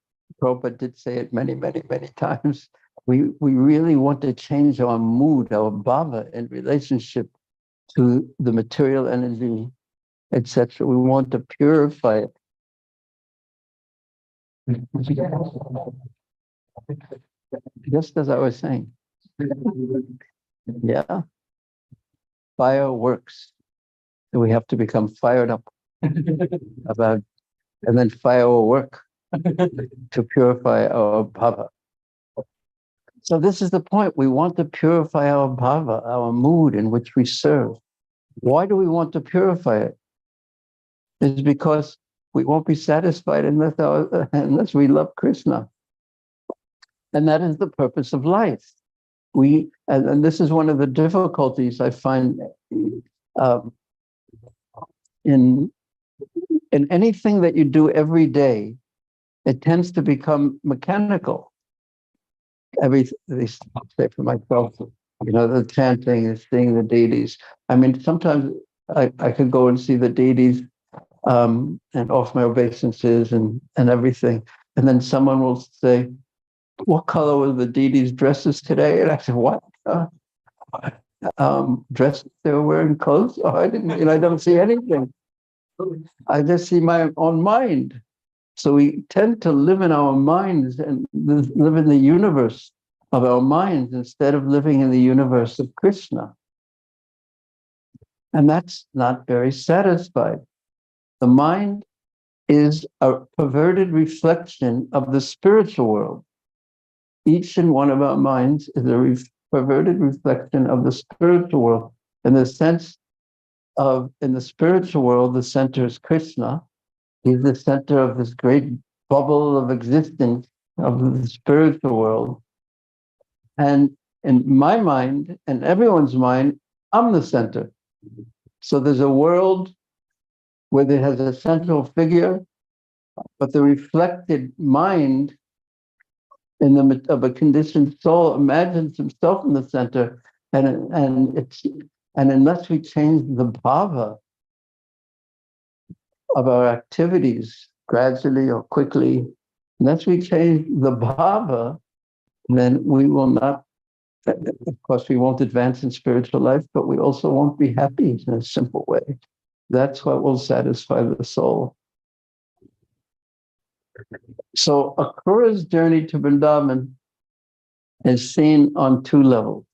Prabhupada did say it many, many, many times. We really want to change our mood, our bhava in relationship to the material energy, etc. We want to purify it. Just as I was saying. Yeah. Fire works. So we have to become fired up about, and then fire will work to purify our bhava. So this is the point. We want to purify our bhava, our mood in which we serve. Why do we want to purify it? It's because we won't be satisfied unless we love Krishna. And that is the purpose of life. And this is one of the difficulties I find in anything that you do every day. It tends to become mechanical. Say for myself, the chanting and seeing the deities. I mean, sometimes I could go and see the deities and offer my obeisances and everything. And then someone will say, "What color were the deities' dresses today?" And I said, "What? Dresses? They were wearing clothes? Oh, I don't see anything. I just see my own mind." So we tend to live in our minds and live in the universe of our minds instead of living in the universe of Krishna. And that's not very satisfied. The mind is a perverted reflection of the spiritual world. Each and one of our minds is a perverted reflection of the spiritual world, in the sense of, in the spiritual world, the center is Krishna. He's the center of this great bubble of existence of the spiritual world. And in my mind and everyone's mind, I'm the center. So there's a world where it has a central figure, but the reflected mind of a conditioned soul imagines himself in the center, and unless we change the bhava of our activities gradually or quickly, unless we change the bhava, then we will not. Of course, we won't advance in spiritual life, but we also won't be happy in a simple way. That's what will satisfy the soul. So Akrura's journey to Vrindavan is seen on two levels,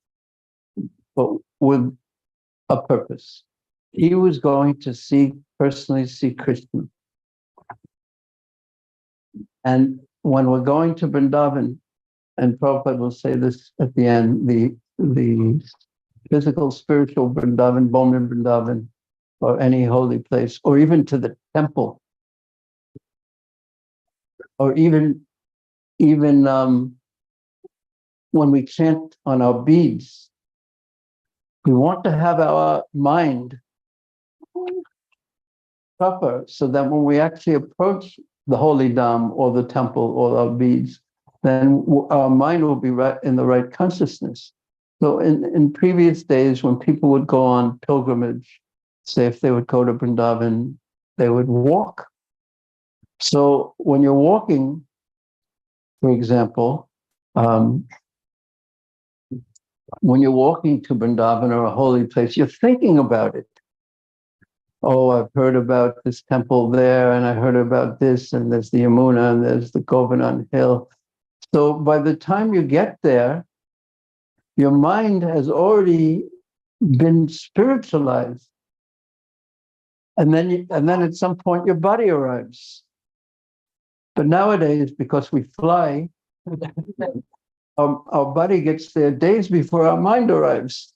but with a purpose. He was going to personally see Krishna. And when we're going to Vrindavan, and Prabhupada will say this at the end, the physical, spiritual Vrindavan, Bowman Vrindavan, or any holy place, or even to the temple, or even when we chant on our beads, we want to have our mind proper so that when we actually approach the holy dham or the temple or our beads, then our mind will be right in the right consciousness. So in previous days, when people would go on pilgrimage, say if they would go to Vrindavan, they would walk. So when you're walking, for example, when you're walking to Vrindavan or a holy place, you're thinking about it. Oh, I've heard about this temple there, and I heard about this, and there's the Yamuna, and there's the Govardhan Hill. So by the time you get there, your mind has already been spiritualized. And then at some point your body arrives. But nowadays, because we fly, our body gets there days before our mind arrives.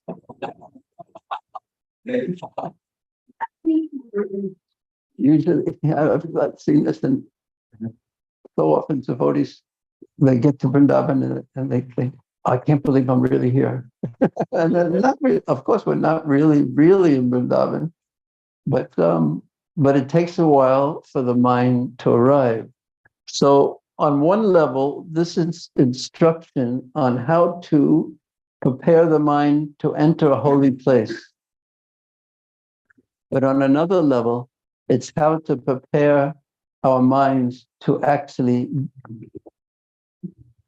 Usually, I've seen this, and so often devotees, they get to Vrindavan and they think, I can't believe I'm really here. And of course, we're not really in Vrindavan, but it takes a while for the mind to arrive. So on one level, this is instruction on how to prepare the mind to enter a holy place. But on another level, it's how to prepare our minds to actually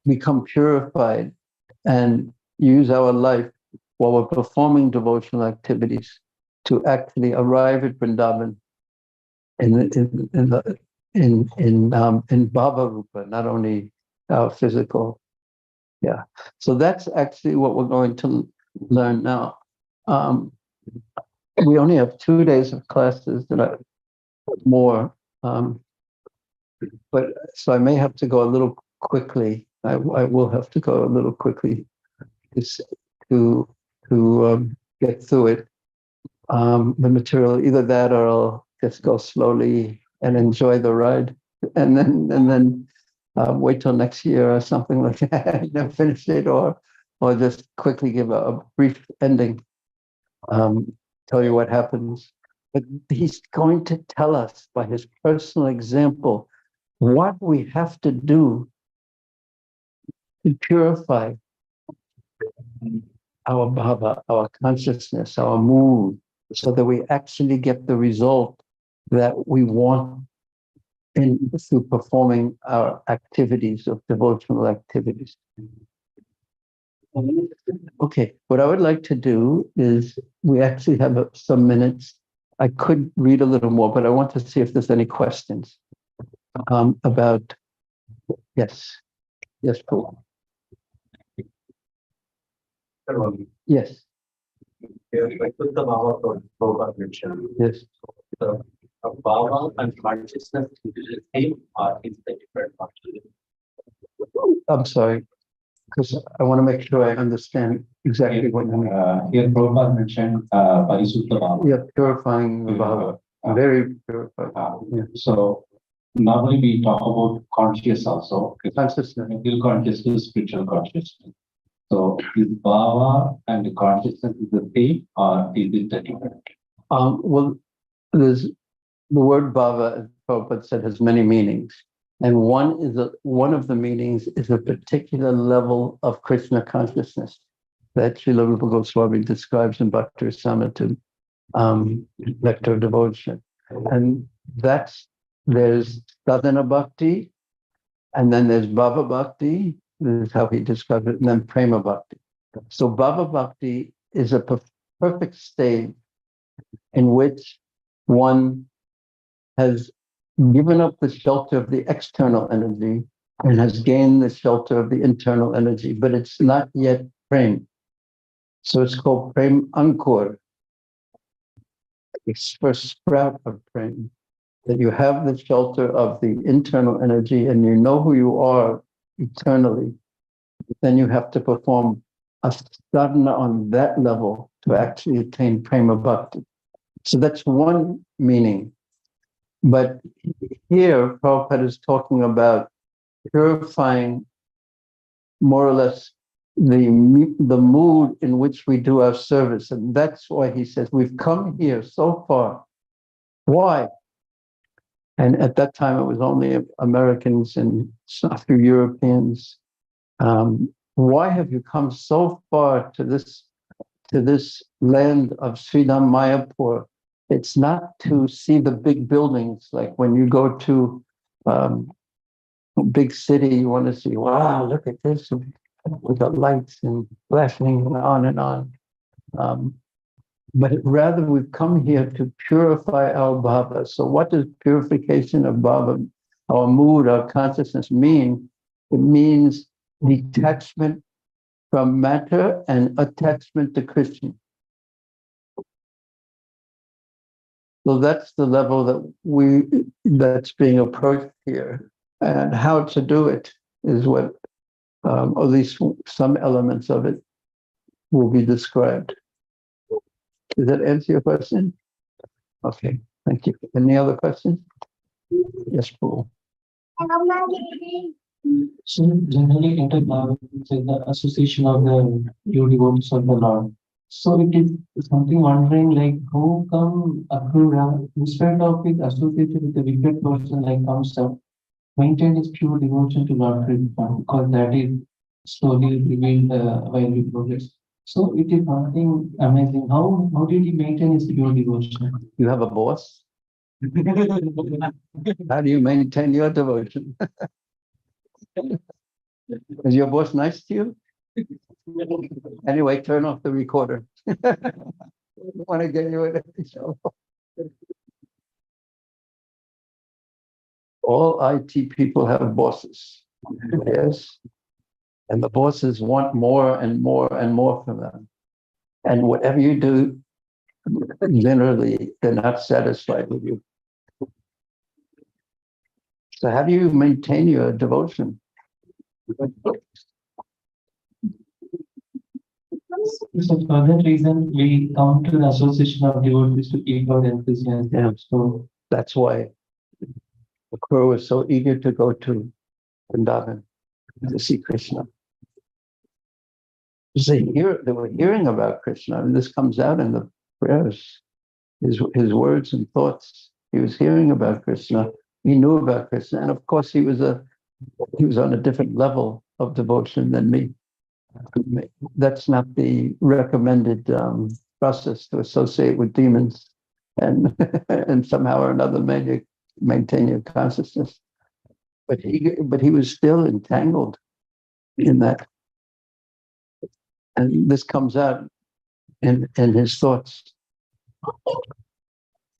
become purified and use our life while we're performing devotional activities to actually arrive at Vrindavan in Bhava Rupa, not only physical. Yeah. So that's actually what we're going to learn now. We only have 2 days of classes more. But so I may have to go a little quickly. I will have to go a little quickly to get through it. The material, either that or I'll just go slowly and enjoy the ride, and then wait till next year or something like that, and then finish it, or just quickly give a brief ending, tell you what happens. But he's going to tell us by his personal example what we have to do to purify our bhava, our consciousness, our mood, so that we actually get the result that we want through performing our activities of devotional activities. Okay, what I would like to do is, we actually have some minutes. I could read a little more, but I want to see if there's any questions about, yes, Paul. Yes, Like with the Baba Prabhupada mentioned, yes. the Baba and consciousness is the same or is the different part? I'm sorry, because I want to make sure I understand exactly what you mean. Here Prabhupada mentioned Parisuddha Baba. Yeah, purifying the Bhava, very purified. Yeah. So normally we talk about conscious also. Consciousness. Mental consciousness, spiritual consciousness. So is Bhava and the consciousness is the same or is it different? Well, there's the word Bhava, as Prabhupada said, has many meanings. And one of the meanings is a particular level of Krishna consciousness that Srila Rupa Goswami describes in Bhakti Rasamrita, Nectar of Devotion. And there's sadhana bhakti, and then there's bhava bhakti, this is how he describes it, and then prema bhakti. So bhava bhakti is a perfect state in which one has given up the shelter of the external energy and has gained the shelter of the internal energy, but it's not yet prem. So it's called prem ankur. It's first sprout of prem. That you have the shelter of the internal energy and you know who you are eternally. Then you have to perform a sadhana on that level to actually attain prema bhakti. So that's one meaning. But here, Prabhupada is talking about purifying more or less the mood in which we do our service. And that's why he says, we've come here so far. Why? And at that time, it was only Americans and a few Europeans. Why have you come so far to this land of Sridham Mayapur? It's not to see the big buildings, like when you go to a big city, you want to see, wow, look at this, with the lights and flashing and on and on. But rather, we've come here to purify our bhava. So what does purification of bhava, our mood, our consciousness mean? It means detachment from matter and attachment to Krishna. So that's the level that's being approached here. And how to do it is what, at least some elements of it will be described. Does that answer your question? Okay, thank you. Any other questions? Yes, Paul. So generally entered Bhava is the association of the pure devotees of the Lord. So it is something wondering like how come Akrura, instead of it associated with a wicked person like Kamsa, maintained his pure devotion to Lord Krishna, because that is slowly revealed while we progress. So it is something amazing. How did he maintain his pure devotion? You have a boss? How do you maintain your devotion? Is your boss nice to you? Anyway, turn off the recorder. I want to get you in the show. All IT people have bosses. Yes. And the bosses want more and more and more from them. And whatever you do, generally, they're not satisfied with you. So how do you maintain your devotion? So for that reason, we come to the association of devotees to keep our enthusiasm. Yeah. So that's why Akrura was so eager to go to Vrindavan to see Krishna. They were hearing about Krishna, and this comes out in the prayers, his words and thoughts. He was hearing about Krishna. He knew about Krishna, and of course, he was on a different level of devotion than me. That's not the recommended process to associate with demons and and somehow or another maintain your consciousness. But he was still entangled in that. And this comes out in his thoughts.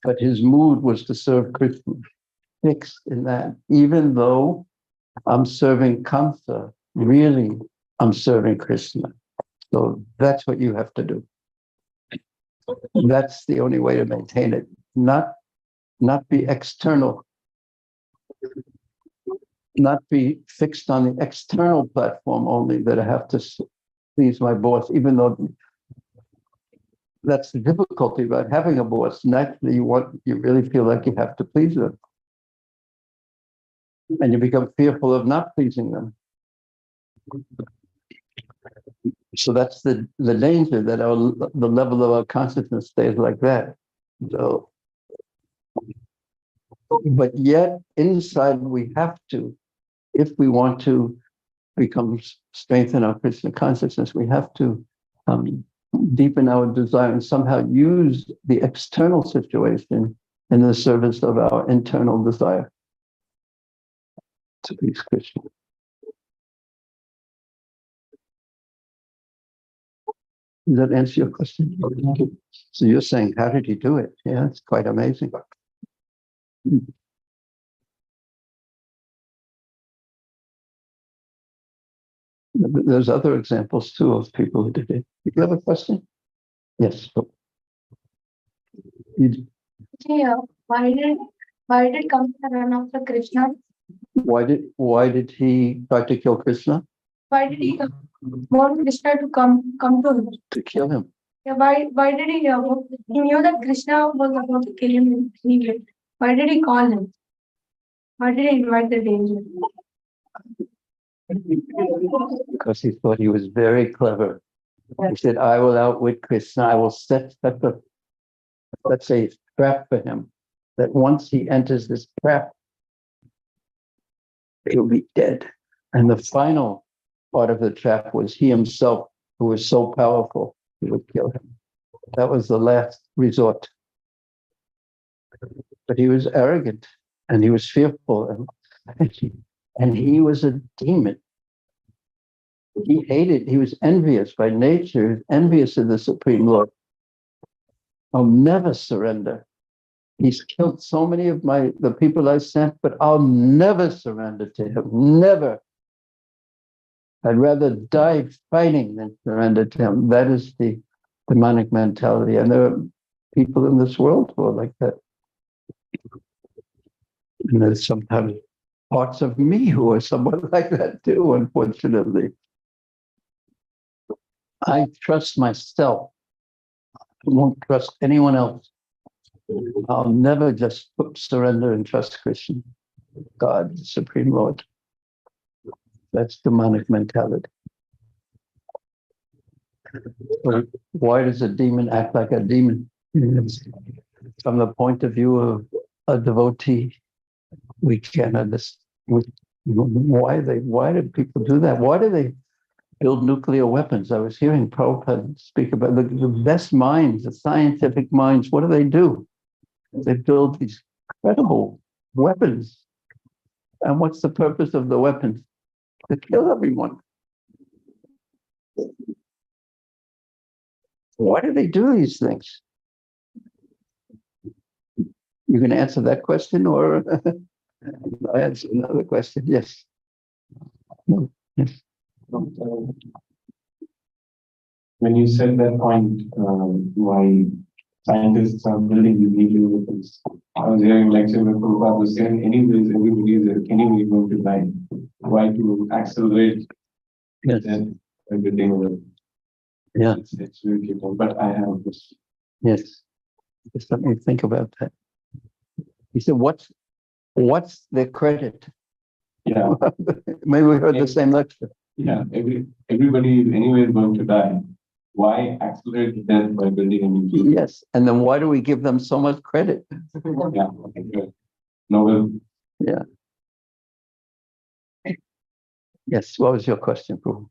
But his mood was to serve Krishna, fixed in that. Even though I'm serving Kamsa, really I'm serving Krishna. So that's what you have to do. That's the only way to maintain it. Not be external. Not be fixed on the external platform only, that I have to please my boss, even though that's the difficulty about having a boss. Naturally, you really feel like you have to please them. And you become fearful of not pleasing them. So that's the danger, that the level of our consciousness stays like that. So, but yet inside we have to, if we want to strengthen our Krishna consciousness, we have to deepen our desire and somehow use the external situation in the service of our internal desire to please Krishna. Does that answer your question? So you're saying, how did he do it? Yeah, it's quite amazing. There's other examples too of people who did it. You have a question? Yes. Yeah, why did Kamsa run after Krishna? Why did he try to kill Krishna? Why did he want Krishna to come to him? To kill him. Yeah, why did he knew that Krishna was about to kill him anyway. Why did he call him? Why did he invite the danger? Because he thought he was very clever. He said, I will outwit Krishna. I will set the, let's say, trap for him. That once he enters this trap, he'll be dead. And the final part of the trap was he himself, who was so powerful, he would kill him. That was the last resort. But he was arrogant and he was fearful and he was a demon. He was envious by nature, envious of the Supreme Lord. I'll never surrender. He's killed so many of the people I sent, but I'll never surrender to him. Never. I'd rather die fighting than surrender to him. That is the demonic mentality. And there are people in this world who are like that. And there's sometimes parts of me who are somewhat like that too, unfortunately. I trust myself. I won't trust anyone else. I'll never just surrender and trust Krishna, God, the Supreme Lord. That's demonic mentality. So why does a demon act like a demon? From the point of view of a devotee, we can't understand why do people do that? Why do they build nuclear weapons? I was hearing Prabhupada speak about the best minds, the scientific minds. What do? They build these incredible weapons. And what's the purpose of the weapons? To kill everyone. Why do they do these things? You can answer that question, or I answer another question. Yes. No. Yes. When you said that point, why scientists are building these nuclear weapons, I was hearing lecture where Prabhupada was saying, anyways, everybody is anyway going to die. Why to accelerate everything with? Yeah. It's really difficult, but I have this. Yes. Just let me think about that. He said, what's the credit? Yeah. Maybe we heard the same lecture. Yeah, everybody is anyway going to die. Why accelerate the death by building a new? Yes, and then why do we give them so much credit? Yeah, okay, good. Nobel. Yeah. Yes, what was your question, Prabhu?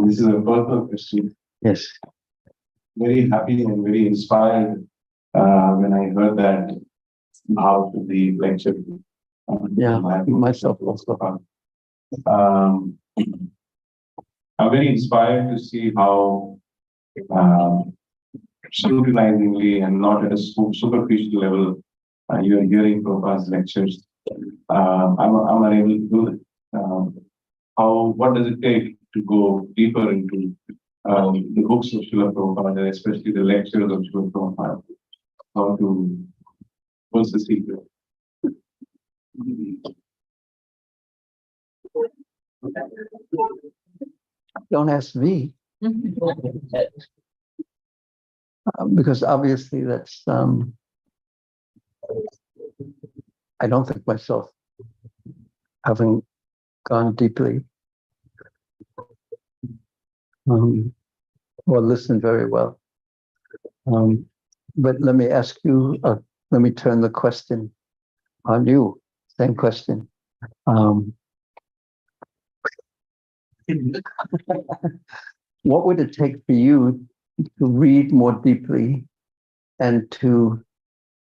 This is a personal question. Yes. Very happy and very inspired when I heard that out of the lecture. Yeah, myself also. I'm very inspired to see how scrutinizingly and not at a superficial level you are hearing Prabhupada's lectures. I'm unable to do that. What does it take to go deeper into the books of Srila Prabhupada, and especially the lectures of Srila Prabhupada. How to, what's the secret? Don't ask me. Because obviously that's, I don't think myself having gone deeply or listened very well. But let me ask you, let me turn the question on you. Same question. What would it take for you to read more deeply and to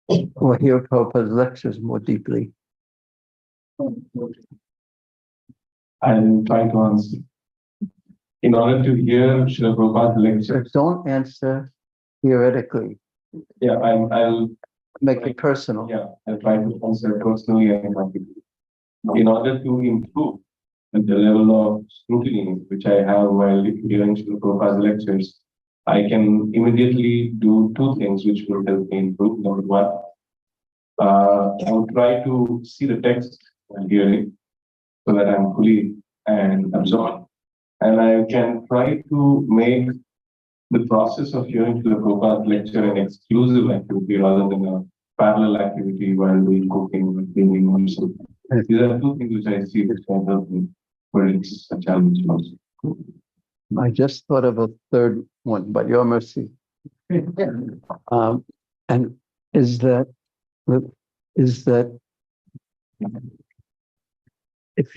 hear Prabhupada's lectures more deeply? I'll try to answer. In order to hear Srila Prabhupada's lecture, Don't answer theoretically. yeah, I'll Make it personal. yeah, I'll try to answer personally and practically. In order to improve the level of scrutiny which I have while hearing Srila Prabhupada's lectures, I can immediately do two things which will help me improve. Number one, I will try to see the text while hearing so that I'm fully and absorbed. And I can try to make the process of hearing Srila Prabhupada's lecture an exclusive activity rather than a parallel activity while doing cooking or cleaning or something. These are two things which I see which can help me, but it's a challenge also. I just thought of a third one, but your mercy. And is that if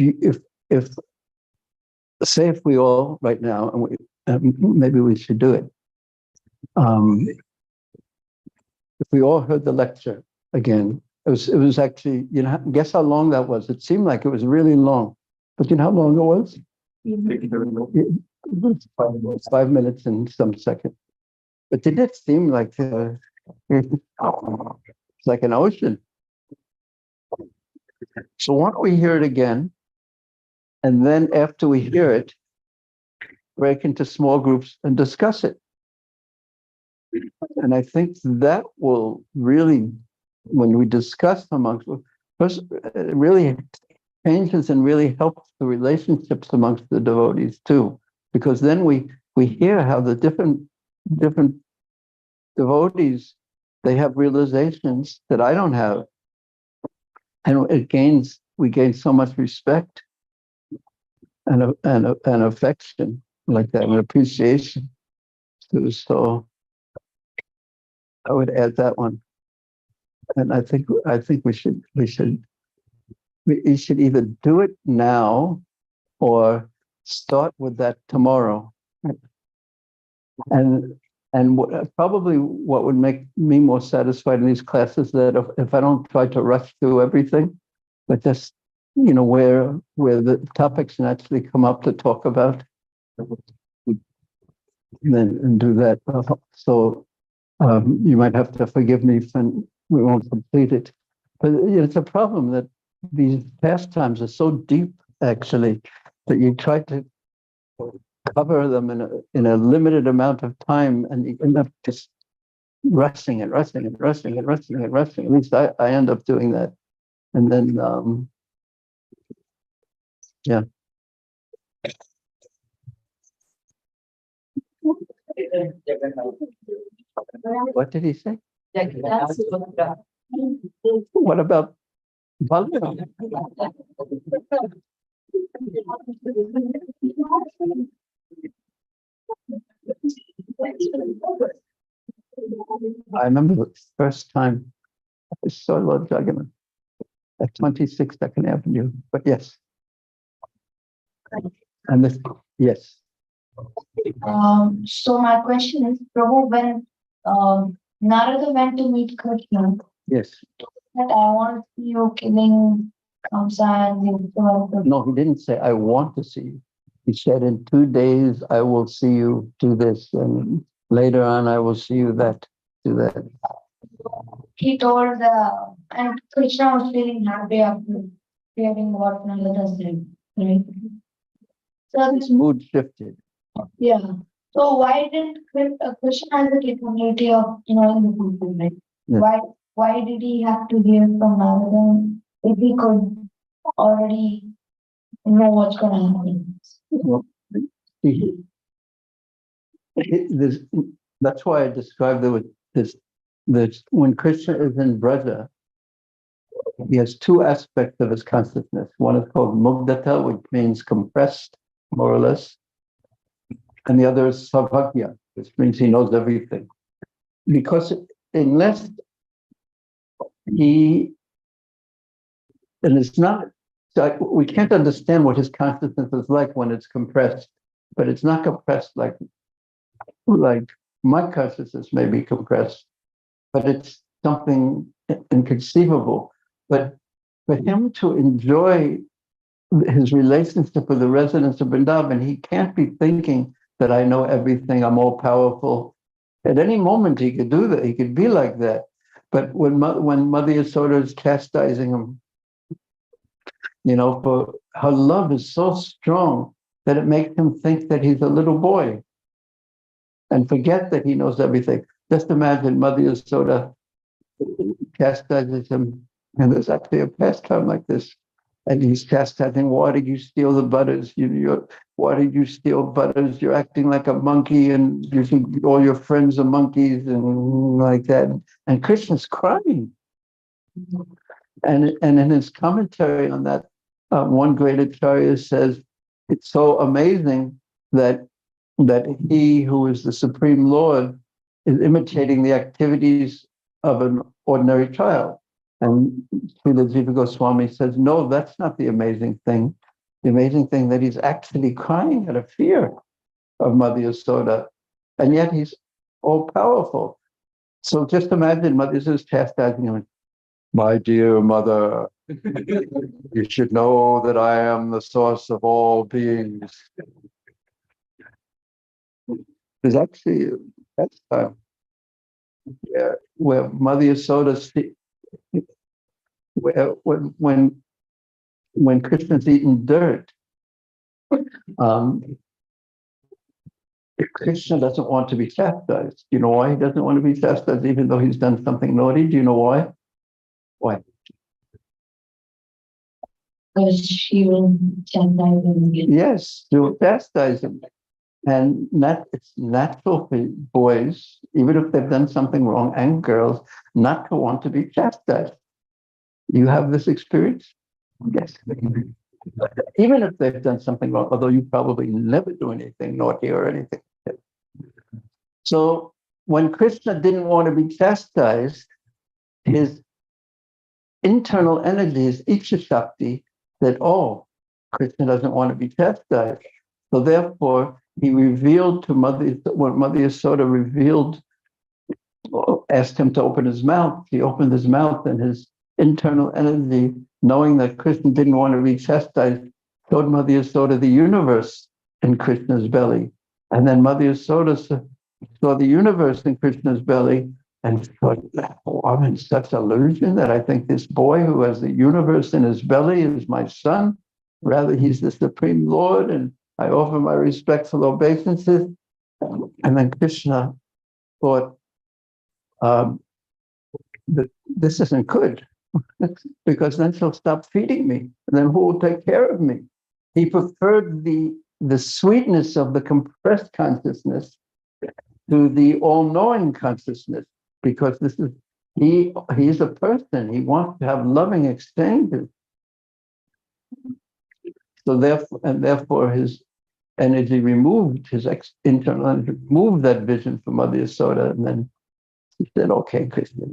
say if we all right now, and maybe we should do it. If we all heard the lecture again, it was actually, guess how long that was? It seemed like it was really long, but you know how long it was? It was 5 minutes and some seconds. But did it seem like it's like an ocean? So why don't we hear it again? And then after we hear it, break into small groups and discuss it. And I think that will really, when we discuss amongst, first, it really changes and really helps the relationships amongst the devotees too, because then we hear how the different devotees, they have realizations that I don't have, and we gain so much respect and affection like that, and appreciation too. So I would add that one, and I think we should either do it now or start with that tomorrow. And probably what would make me more satisfied in these classes that if I don't try to rush through everything, but just where the topics naturally come up to talk about, and do that. So you might have to forgive me if we won't complete it, but it's a problem that these pastimes are so deep, actually, that you try to cover them in a limited amount of time, and you end up just rushing. At least I end up doing that, and then yeah. What did he say? What about Bhurijan? I remember the first time I saw Lord Jagannath at 26 Second Avenue, but yes. And this, yes. So my question is, Prabhu, when Narada went to meet Krishna, Yes. that I want to see you killing Kamsa and the No, he didn't say, I want to see you. He said, in 2 days, I will see you do this. And later on, I will see you do that. He told and Krishna was feeling happy after hearing what Narada said, right? So, his mood shifted. yeah. So why didn't Krishna has the capability of knowing the future, right? Yes. Why did he have to hear from Narada if he could already know what's going to happen? Well, he- there's, that's why I described it with this when Krishna is in Braja, he has two aspects of his consciousness. One is called Mugdata, which means compressed, more or less. And the other is Sarvagya, which means he knows everything. Because unless he, and it's not, we can't understand what his consciousness is like when it's compressed, but it's not compressed like my consciousness may be compressed, but it's something inconceivable. But for him to enjoy his relationship with the residents of Vrindavan, he can't be thinking that I know everything, I'm all powerful. At any moment he could do that, he could be like that. But when Mother Yasoda is chastising him, for her love is so strong that it makes him think that he's a little boy and forget that he knows everything. Just imagine Mother Yasoda chastises him, and there's actually a pastime like this. And he's chastising, why did you steal the butters? Why did you steal butters? You're acting like a monkey, and you think all your friends are monkeys, and like that. And Krishna's crying. And in his commentary on that, one great acharya says, it's so amazing that he who is the Supreme Lord is imitating the activities of an ordinary child. And Srila Jiva Goswami says, no, that's not the amazing thing. The amazing thing that he's actually crying out of fear of Mother Yasoda, and yet he's all powerful. So just imagine Mother Yasoda's chastising him. My dear mother, you should know that I am the source of all beings. There's actually that's where Mother Yasoda, where when Krishna's eating dirt, Krishna doesn't want to be chastised. You know why he doesn't want to be chastised, even though he's done something naughty? Do you know why? Why? Because she will chastise him again. Yes, to chastise him. And it's natural for boys, even if they've done something wrong, and girls, not to want to be chastised. You have this experience? Yes. Even if they've done something wrong, although you probably never do anything naughty or anything. So when Krishna didn't want to be chastised, his internal energy, his Icha Shakti, said, oh, Krishna doesn't want to be chastised. So therefore, he revealed to Mother Yasoda revealed, asked him to open his mouth. He opened his mouth, and his internal energy, knowing that Krishna didn't want to be chastised, showed Mother Yasoda the universe in Krishna's belly. And then Mother Yasoda saw the universe in Krishna's belly and thought, oh, I'm in such illusion that I think this boy who has the universe in his belly is my son. Rather, he's the Supreme Lord, and I offer my respectful obeisances. And then Krishna thought that this isn't good, because then she'll stop feeding me, and then who will take care of me? He preferred the sweetness of the compressed consciousness to the all-knowing consciousness, because this is he's a person. He wants to have loving exchanges. So therefore his energy removed, his internal energy removed that vision from Mother Yasoda, and then he said, okay, Krishna,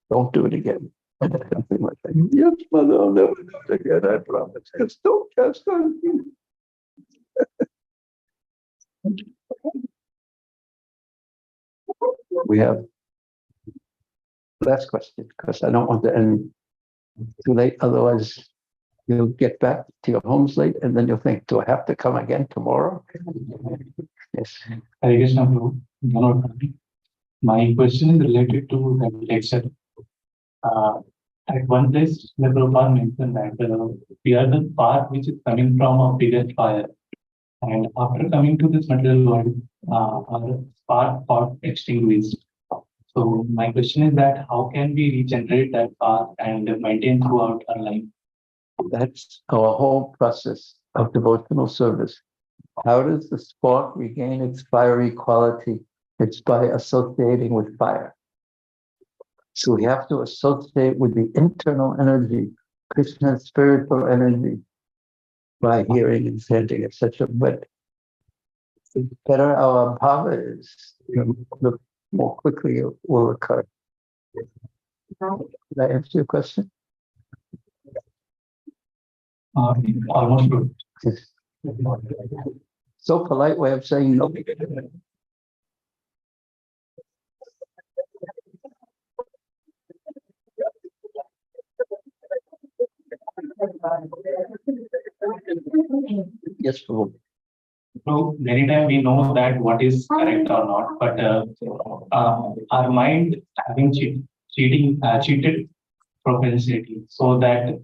don't do it again. Something like that. Yes, mother, I'll never do it again, I promise. Just don't chastise me. We have last question, because I don't want to end too late, otherwise you'll get back to your homes late, and then you'll think, do I have to come again tomorrow? Yes. Hare Krishna, Prabhu. My question is related to the lecture. At one place, the Prabhupada mentioned that we are the path which is coming from a biggest fire. And after coming to this material world, our spark got extinguished. So my question is that how can we regenerate that spark and maintain throughout our life? That's our whole process of devotional service. How does the spark regain its fiery quality? It's by associating with fire. So we have to associate with the internal energy, Krishna's spiritual energy, by hearing and chanting, etc. But the better our bhava is, the more quickly it will occur. Did I answer your question? Almost good. Yes. So polite way of saying no. Yes, Prabhu. So many times we know that what is correct or not, but our mind having cheated propensity, so that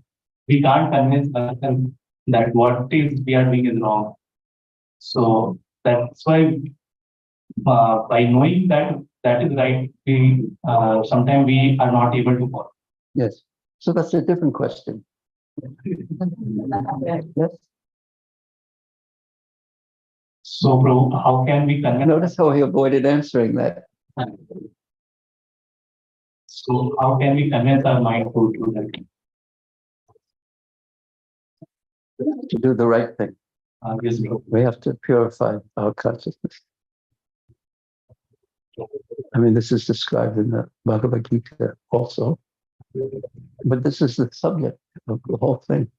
we can't convince ourselves that what is we are doing is wrong. So that's why by knowing that that is right, we sometimes we are not able to follow. Yes. So that's a different question. Yes. So, bro, how can we convince? Notice how he avoided answering that. So, how can we convince our mind to do that? To do the right thing. Yes, bro. We have to purify our consciousness. I mean, this is described in the Bhagavad Gita also. But this is the subject of the whole thing.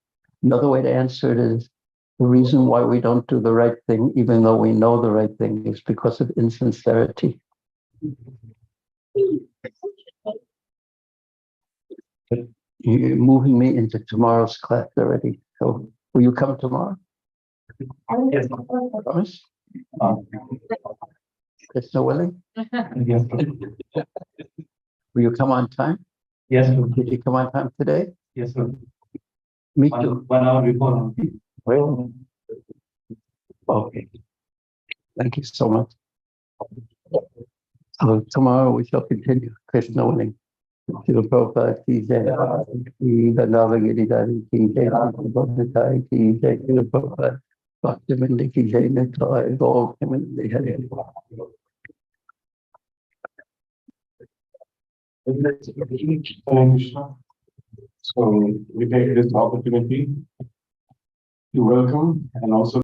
Another way to answer it is the reason why we don't do the right thing, even though we know the right thing, is because of insincerity. But you're moving me into tomorrow's class already. So will you come tomorrow? Yes. Promise? Krishna willing? Yes. Will you come on time? Yes. Did you come on time today? Yes, sir. Me too. 1 hour before. Really? Okay. Thank you so much. So tomorrow we shall continue. Krishna willing. Srila Prabhupada ki jai. Ki Gandhava Giridhari ki jai. Bhagavatai ki jai. Srila Prabhupada. Bhaktivinoda ki jai. Nitai Gaur Himandi Hare. So we take this opportunity to welcome and also